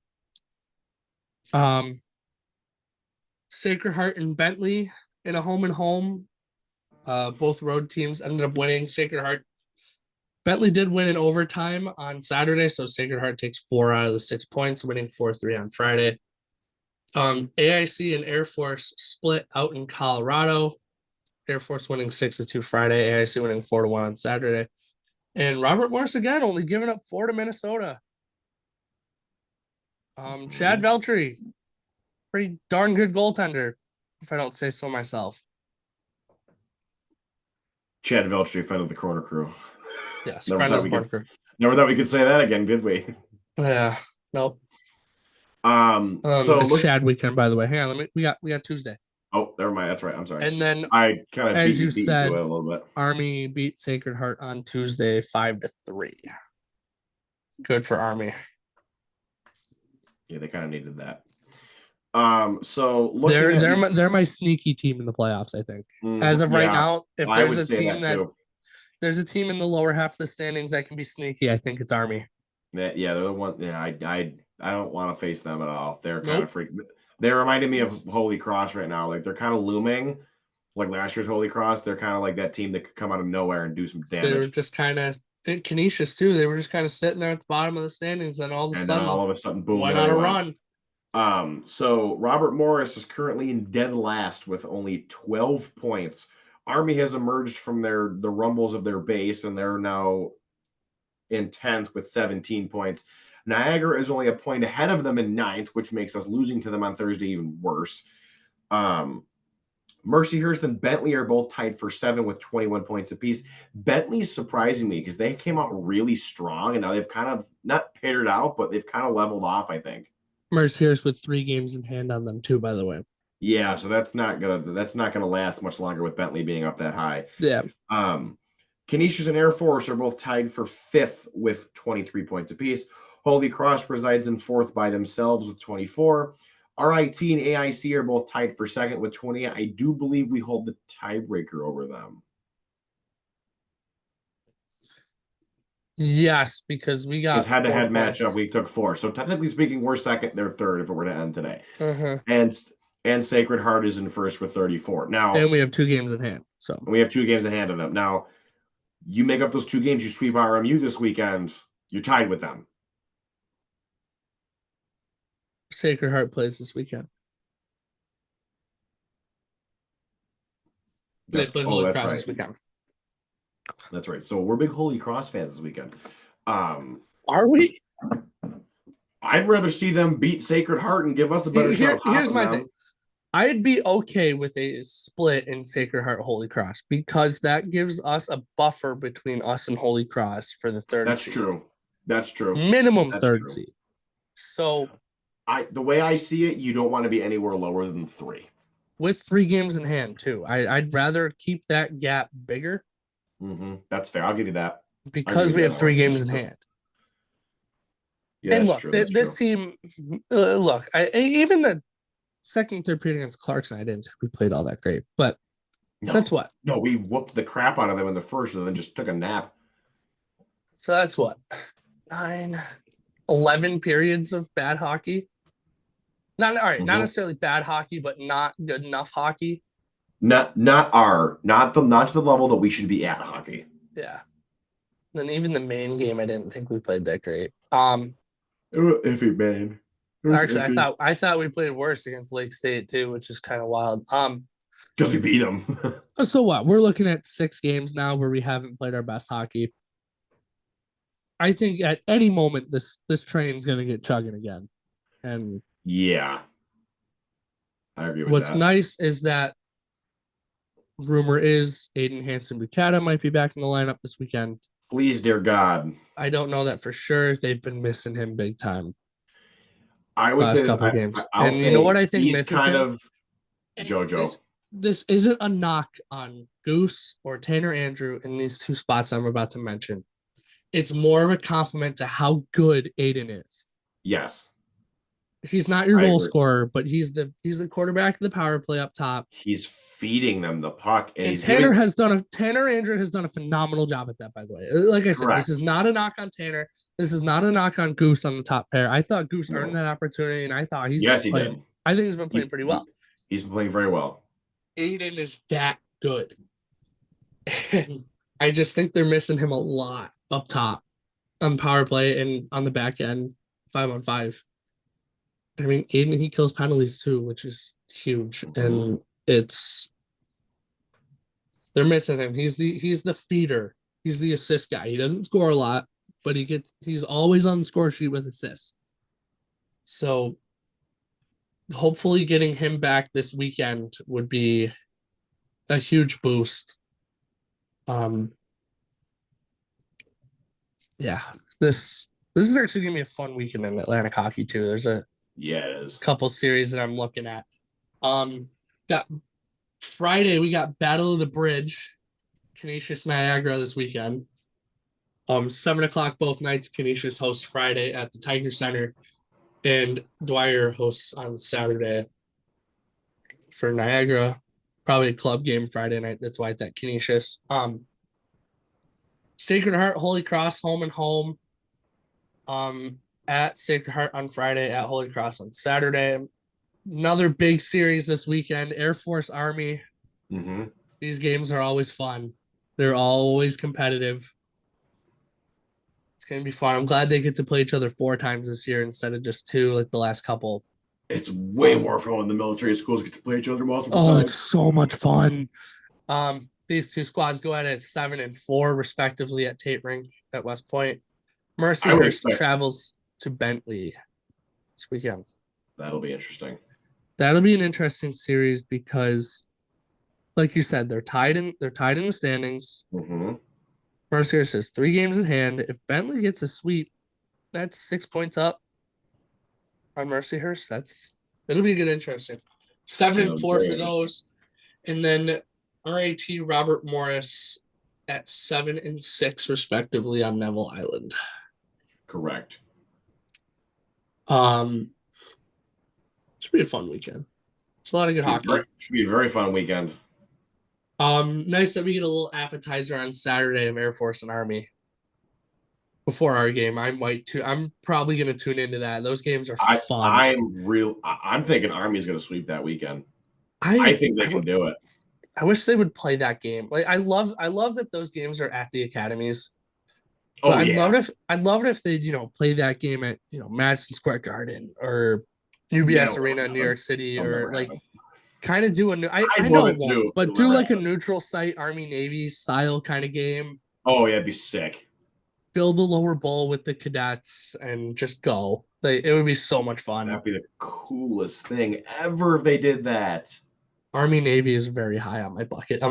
Sacred Heart and Bentley in a home and home. Both road teams ended up winning. Sacred Heart. Bentley did win in overtime on Saturday, so Sacred Heart takes 4 out of the 6 points, winning 4-3 on Friday. AIC and Air Force split out in Colorado. Air Force winning 6-2 Friday, AIC winning 4-1 on Saturday. And Robert Morris again only giving up 4 to Minnesota. Chad Veltri, pretty darn good goaltender, if I don't say so myself. Chad Veltri, friend of the Corner Crew. Yes, friend of the Corner Crew. Never thought we could say that again, did we? Yeah, nope. So it's Chad weekend, by the way. Hang on, we got Tuesday. Oh, never mind. That's right. I'm sorry. And then I kind of as you said, to it a little bit. Army beat Sacred Heart on Tuesday 5-3. Good for Army. Yeah, they kind of needed that. So they're my sneaky team in the playoffs, I think. As of right now, if there's a team there's a team in the lower half of the standings that can be sneaky, I think it's Army. Yeah, they're the one. Yeah, I don't want to face them at all. They're kind of freaking. They're reminding me of Holy Cross right now. Like they're kind of looming, like last year's Holy Cross. They're kind of like that team that could come out of nowhere and do some damage. They were just kind of Canisius too. They were just kind of sitting there at the bottom of the standings, and all of a sudden, boom, went on a run. So Robert Morris is currently in dead last with only 12 points. Army has emerged from the rumbles of their base, and they're now in 10th with 17 points. Niagara is only a point ahead of them in 9th, which makes us losing to them on Thursday even worse. Mercyhurst and Bentley are both tied for 7 with 21 points apiece. Bentley's surprising me because they came out really strong, and now they've kind of not pittered out, but they've kind of leveled off, I think. Mercyhurst with 3 games in hand on them too, by the way. Yeah, so that's not gonna last much longer with Bentley being up that high. Yeah. Canisius and Air Force are both tied for 5th with 23 points apiece. Holy Cross resides in 4th by themselves with 24. RIT and AIC are both tied for 2nd with 20. I do believe we hold the tiebreaker over them. Yes, because we got head-to-head matchup. We took 4, so technically speaking, we're 2nd. They're 3rd if it were to end today. And Sacred Heart is in 1st with 34. Now, and we have 2 games in hand. So we have 2 games in hand of them. Now, you make up those 2 games. You sweep RMU this weekend. You're tied with them. Sacred Heart plays this weekend. They play Holy Cross this weekend. That's right. So we're big Holy Cross fans this weekend. Are we? I'd rather see them beat Sacred Heart and give us a better shot. Here's my thing. I'd be okay with a split in Sacred Heart Holy Cross because that gives us a buffer between us and Holy Cross for the 3rd seed. That's true. Minimum 3rd seed. So the way I see it, you don't want to be anywhere lower than 3. With 3 games in hand, too. I'd rather keep that gap bigger. That's fair. I'll give you that. Because we have 3 games in hand. Yeah, and look, this team, look, even the second, 3rd period against Clarkson, I didn't think we played all that great. But that's what? No, we whooped the crap out of them in the first and then just took a nap. So that's what? 11 periods of bad hockey. Not necessarily bad hockey, but not good enough hockey. Not to the level that we should be at hockey. Yeah. then even the main game, I didn't think we played that great. Iffy, man. Actually, I thought we played worse against Lake State too, which is kind of wild. Because we beat them. So what? We're looking at 6 games now where we haven't played our best hockey. I think at any moment this train's gonna get chugging again. And yeah. I agree with what's that. nice is that rumor is Aiden Hansen-Bukata might be back in the lineup this weekend. Please, dear God. I don't know that for sure. They've been missing him big time I would last say couple games. I'll And say you know what I think he's misses kind him? of JoJo. This isn't a knock on Goose or Tanner Andrew in these 2 spots I'm about to mention. It's more of a compliment to how good Aiden is. Yes. He's not your I goal agree. scorer, but he's the quarterback of the power play up top. He's feeding them the puck, and he's Tanner giving. Tanner Andrew has done a phenomenal job at that, by the way. Like I said, Correct. this is not a knock on Tanner. This is not a knock on Goose on the top pair. I thought Goose No. earned that opportunity, and I thought he's Yes, he playing. did. I think he's been playing pretty well. He's been playing very well. Aiden is that good. And I just think they're missing him a lot up top on power play and on the back end, 5-on-5. I mean, Aiden, he kills penalties too, which is huge. And they're missing him. He's the feeder. He's the assist guy. He doesn't score a lot, but he's always on the score sheet with assists. So hopefully getting him back this weekend would be a huge boost. Yeah, this is actually gonna be a fun weekend in Atlantic hockey too. There's a it is. Couple series that I'm looking at. Got Friday, we got Battle of the Bridge, Canisius Niagara this weekend. 7:00 both nights. Canisius hosts Friday at the Tiger Center, and Dwyer hosts on Saturday. For Niagara, probably a club game Friday night. That's why it's at Canisius. Sacred Heart, Holy Cross, home and home. At Sacred Heart on Friday, at Holy Cross on Saturday. Another big series this weekend, Air Force Army. Mm-hmm. These games are always fun. They're always competitive. It's going to be fun. I'm glad they get to play each other 4 times this year instead of just 2 like the last couple. It's way more fun when the military schools get to play each other multiple times. Oh, it's so much fun. These 2 squads go at it 7 and 4 respectively at Tate Rink at West Point. Mercyhurst travels to Bentley this weekend. That'll be interesting. That'll be an interesting series because, like you said, they're tied in the standings. Mm-hmm. Mercyhurst has 3 games in hand. If Bentley gets a sweep, that's 6 points up on Mercyhurst. It'll be a good interesting. 7 and 4 for those, and then RAT Robert Morris at 7 and 6 respectively on Neville Island. Correct. Should be a fun weekend. It's a lot of good hockey. Should be a very fun weekend. Nice that we get a little appetizer on Saturday of Air Force and Army before our game. I'm probably going to tune into that. Those games are fun. I'm thinking Army's going to sweep that weekend. I think they can do it. I wish they would play that game. Like I love that those games are at the academies. Oh, but yeah. I'd love it if they, play that game at, Madison Square Garden or UBS Arena in New York City, or like kind of do a new. I know it won't, but do like a neutral site Army Navy style kind of game. Oh yeah, it'd be sick. Fill the lower bowl with the cadets and just go. It would be so much fun. That'd be the coolest thing ever if they did that. Army Navy is very high on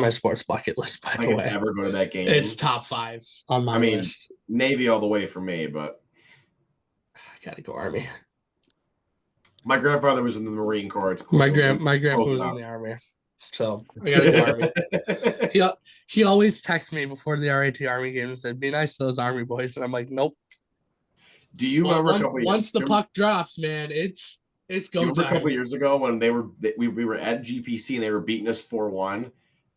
my sports bucket list, by the way. Never go to that game. It's top 5 on my list. Navy all the way for me, but I gotta go Army. My grandfather was in the Marine Corps. My grandpa was in the Army, so I gotta go Army. He always texts me before the RAT Army game and said, "Be nice to those Army boys," and I'm like, "Nope." Do you remember once the puck drops, man, it's go time. Do you remember a couple of years ago when we were at GPC and they were beating us 4-1,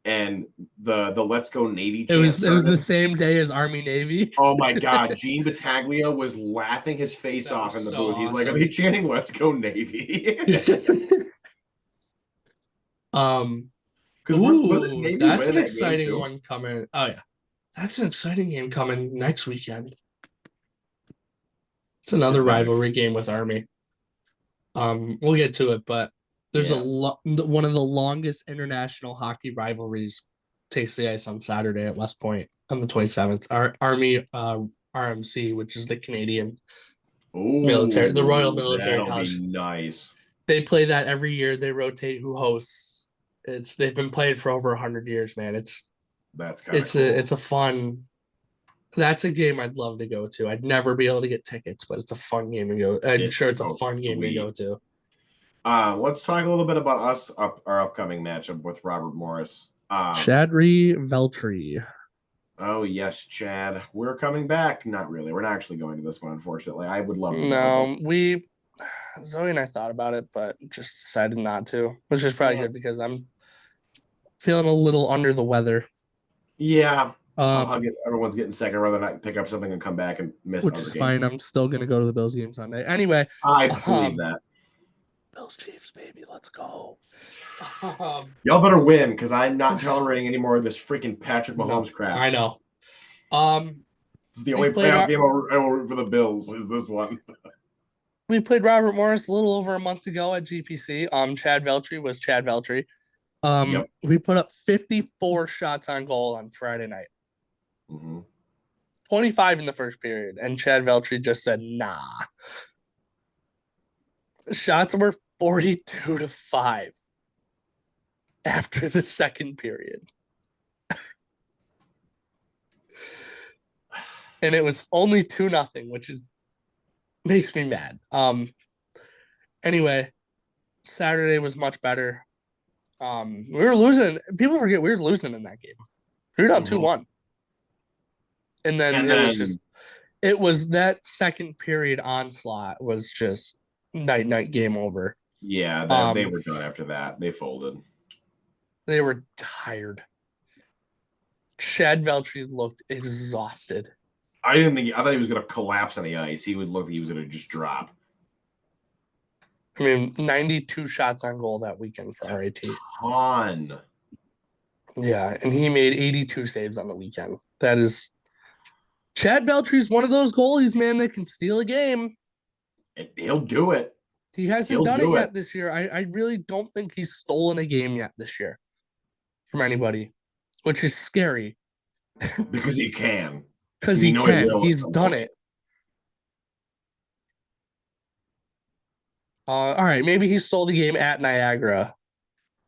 and the Let's Go Navy chant it was the same day as Army Navy. Oh my God, Gene Battaglia was laughing his face off in the booth. He's like, "Are they chanting Let's Go Navy?" Ooh, that's an exciting one coming. Oh yeah, That's an exciting game coming next weekend. It's It another better. rivalry game with Army. We'll get to it, but there's Yeah. one of the longest international hockey rivalries takes the ice on Saturday at West Point on the 27th. Our Army RMC, which is the Canadian military, the Royal Oh, Military that'll be College. nice. They play that every year. They rotate who hosts. They've been playing for over 100 years, man. That's kind of It's cool. a fun. That's a game I'd love to go to. I'd never be able to get tickets, but it's a fun game to go. I'm It's sure it's a so fun game to go sweet. to. Let's talk a little bit about our upcoming matchup with Robert Morris. Chadri Veltri. Oh yes, Chad, we're coming back. Not really. We're not actually going to this one, unfortunately. I would love to go, but No, Zoe and I thought about it, but just decided not to, which is probably yeah, good because I'm feeling a little under the weather. yeah. I'll Um, get everyone's getting sick. I'd rather not pick up something and come back and miss which other is games. fine. I'm still gonna go to the Bills game Sunday. Anyway, I believe um, that. Bills Chiefs, baby, let's go. Um, Y'all better win because I'm not tolerating any more of this freaking Patrick no, Mahomes crap. I know. Um, This is the we only played playoff our game I will root for the Bills. Is this one? we played Robert Morris a little over a month ago at GPC. Chad Veltri was Chad Veltri. Yep. We put up 54 shots on goal on Friday night. Mm-hmm. 25 in the first period, and Chad Veltri just said, nah. Shots were 42-5 after the second period. And it was only 2-0, which makes me mad. Anyway, Saturday was much better. We were losing. People forget we were losing in that game. We were down Mm-hmm. 2-1. And then And it was that second period onslaught was just night game over. yeah, they were done after that. They folded. They were tired. Chad Veltri looked exhausted. I thought he was gonna collapse on the ice. He would look like he was gonna just drop. I mean, 92 shots on goal that weekend for RAT. Ton. Yeah, and he made 82 saves on the weekend. That is Chad Veltry's one of those goalies, man, that can steal a game. And he'll do it. He hasn't He'll done it do it yet this year. I really don't think he's stolen a game yet this year from anybody, which is scary because he can. because he He can. will at He's some done point. it. All right, maybe he stole the game at Niagara.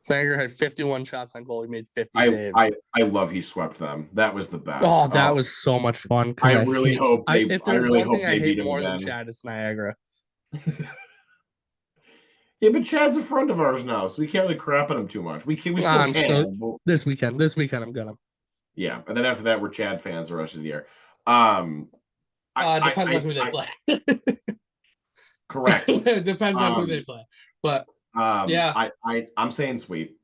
Niagara had 51 shots on goal. He made 50 saves. I love he swept them. That was the best. Oh, that was so much fun because I really hope they. if I there's really one hope thing I they hate beat him more than again. Chad, it's Niagara. Yeah, but Chad's a friend of ours now, so we can't really crap on him too much. We still I'm can. still But, this weekend. This weekend, I'm gonna. yeah, and then after that, we're Chad fans the rest of the year. Depends on who they play. Correct. It depends on who they play. But yeah, I'm saying sweep.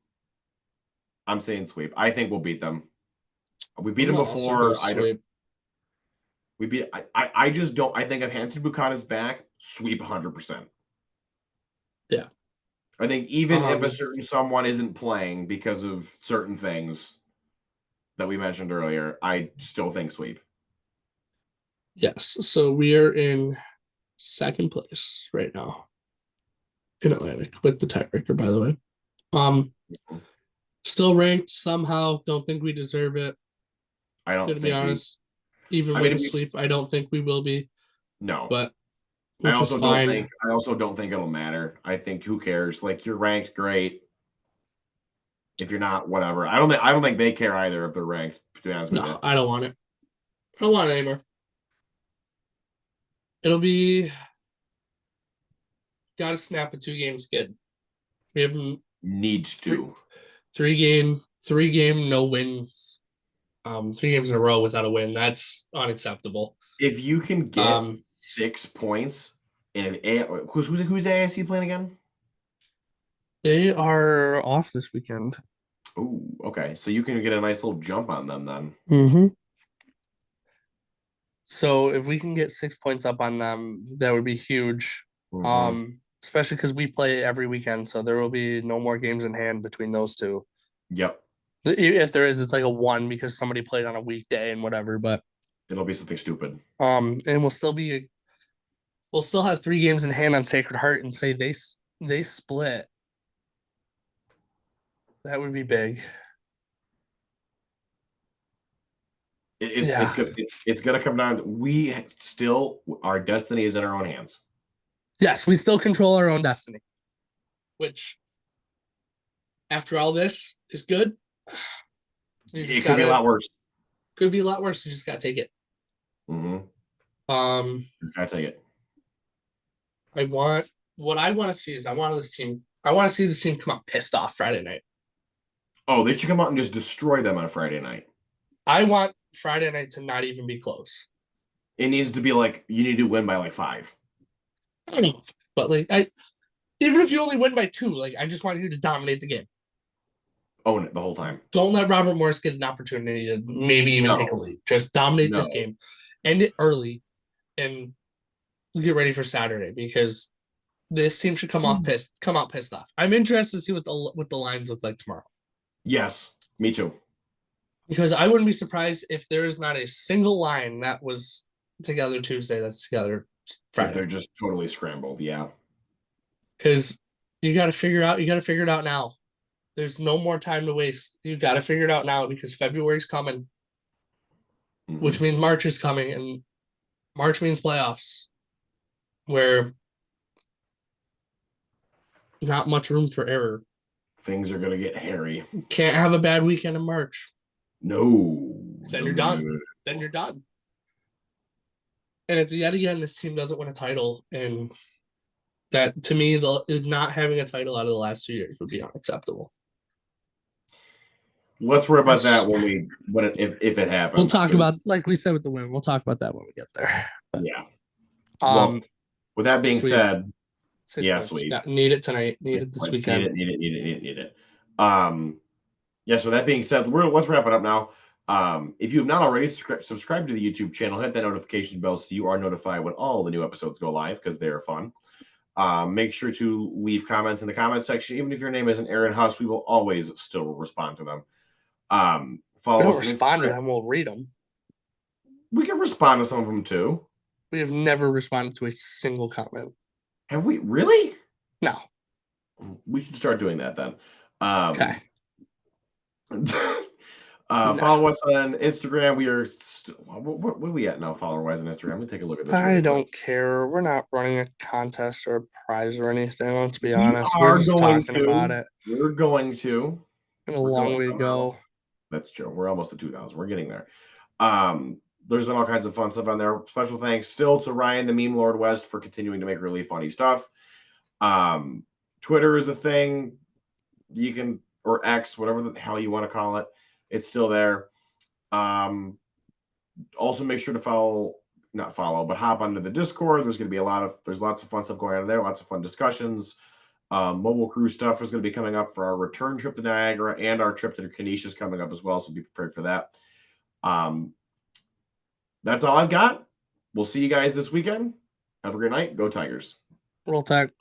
I'm saying sweep. I think we'll beat them. We beat them before. We beat. I just don't. I think if Hanson Buchanan is back, sweep 100%. Yeah. I think even if a certain someone isn't playing because of certain things that we mentioned earlier, I still think sweep. Yes. So we are in second place right now in Atlantic with the tiebreaker, by the way. Still ranked somehow. Don't think we deserve it. I don't. To be honest, even with a sweep, I don't think we will be. No, but I also don't think it'll matter. I think who cares? Like you're ranked, great. If you're not, whatever. I don't think they care either if they're ranked. To be honest with you, I don't want it. I don't want it anymore. It'll be got to snap a 2-game skid. We have needs to three game no wins. 3 games in a row without a win. That's unacceptable. If you can get 6 points in who's AIC playing again? They are off this weekend. Oh, okay. So you can get a nice little jump on them then. Mm-hmm. So if we can get 6 points up on them, that would be huge. Mm-hmm. Especially because we play every weekend, so there will be no more games in hand between those two. Yep. If there is, it's like a 1 because somebody played on a weekday and whatever. But It'll be something stupid. and we'll still have 3 games in hand on Sacred Heart and say they split. That would be big. It's gonna come down. Our destiny is in our own hands. Yes, we still control our own destiny, which after all this is good. It could be a lot worse. Could be a lot worse. You just gotta take it. Mm-hmm. Gotta take it. What I want to see is I want to see this team come out pissed off Friday night. Oh, they should come out and just destroy them on Friday night. I want Friday night to not even be close. It needs to be like you need to win by like 5. I mean, but even if you only win by 2, I just want you to dominate the game. Own it the whole time. Don't let Robert Morris get an opportunity to maybe even take a lead. Just dominate this game, end it early, and get ready for Saturday because this team should come out pissed off. I'm interested to see what the lines look like tomorrow. Yes, me too. Because I wouldn't be surprised if there is not a single line that was together Tuesday that's together Friday. If they're just totally scrambled, yeah. Because you got to figure it out now. There's no more time to waste. You got to figure it out now because February's coming, which means March is coming, and March means playoffs, where not much room for error. Things are gonna get hairy. Can't have a bad weekend in March. No. Then you're done. Then you're done. And it's yet again, this team doesn't win a title, and that to me, not having a title out of the last 2 years would be unacceptable. Let's worry about that if it happens. We'll talk about, like we said with the win. We'll talk about that when we get there. But, yeah. Well, with that being said, sweet. Need it tonight. Need it this weekend. Need it. Yes. With that being said, let's wrap it up now. If you have not already, subscribe to the YouTube channel. Hit that notification bell so you are notified when all the new episodes go live because they're fun. Make sure to leave comments in the comment section. Even if your name isn't Aaron Huss, we will always still respond to them. Follow we don't respond to them, we'll read them. We can respond to some of them too. We have never responded to a single comment. Have we really? No. We should start doing that then. Okay. Follow us on Instagram. We are what are we at now, follower-wise on Instagram? Let me take a look at this. I don't care. We're not running a contest or a prize or anything. Let's be honest. We're just talking about it. We're going to. And a long way to go. That's true. We're almost at 2,000. We're getting there. There's been all kinds of fun stuff on there. Special thanks still to Ryan, the Meme Lord West, for continuing to make really funny stuff. Twitter is a thing. You can, or X, whatever the hell you want to call it. It's still there. Also make sure to not follow, but hop onto the Discord. There's going to be there's lots of fun stuff going on there. Lots of fun discussions. Mobile crew stuff is going to be coming up for our return trip to Niagara, and our trip to Canisius is coming up as well. So be prepared for that. That's all I've got. We'll see you guys this weekend. Have a great night. Go Tigers. Roll Tide.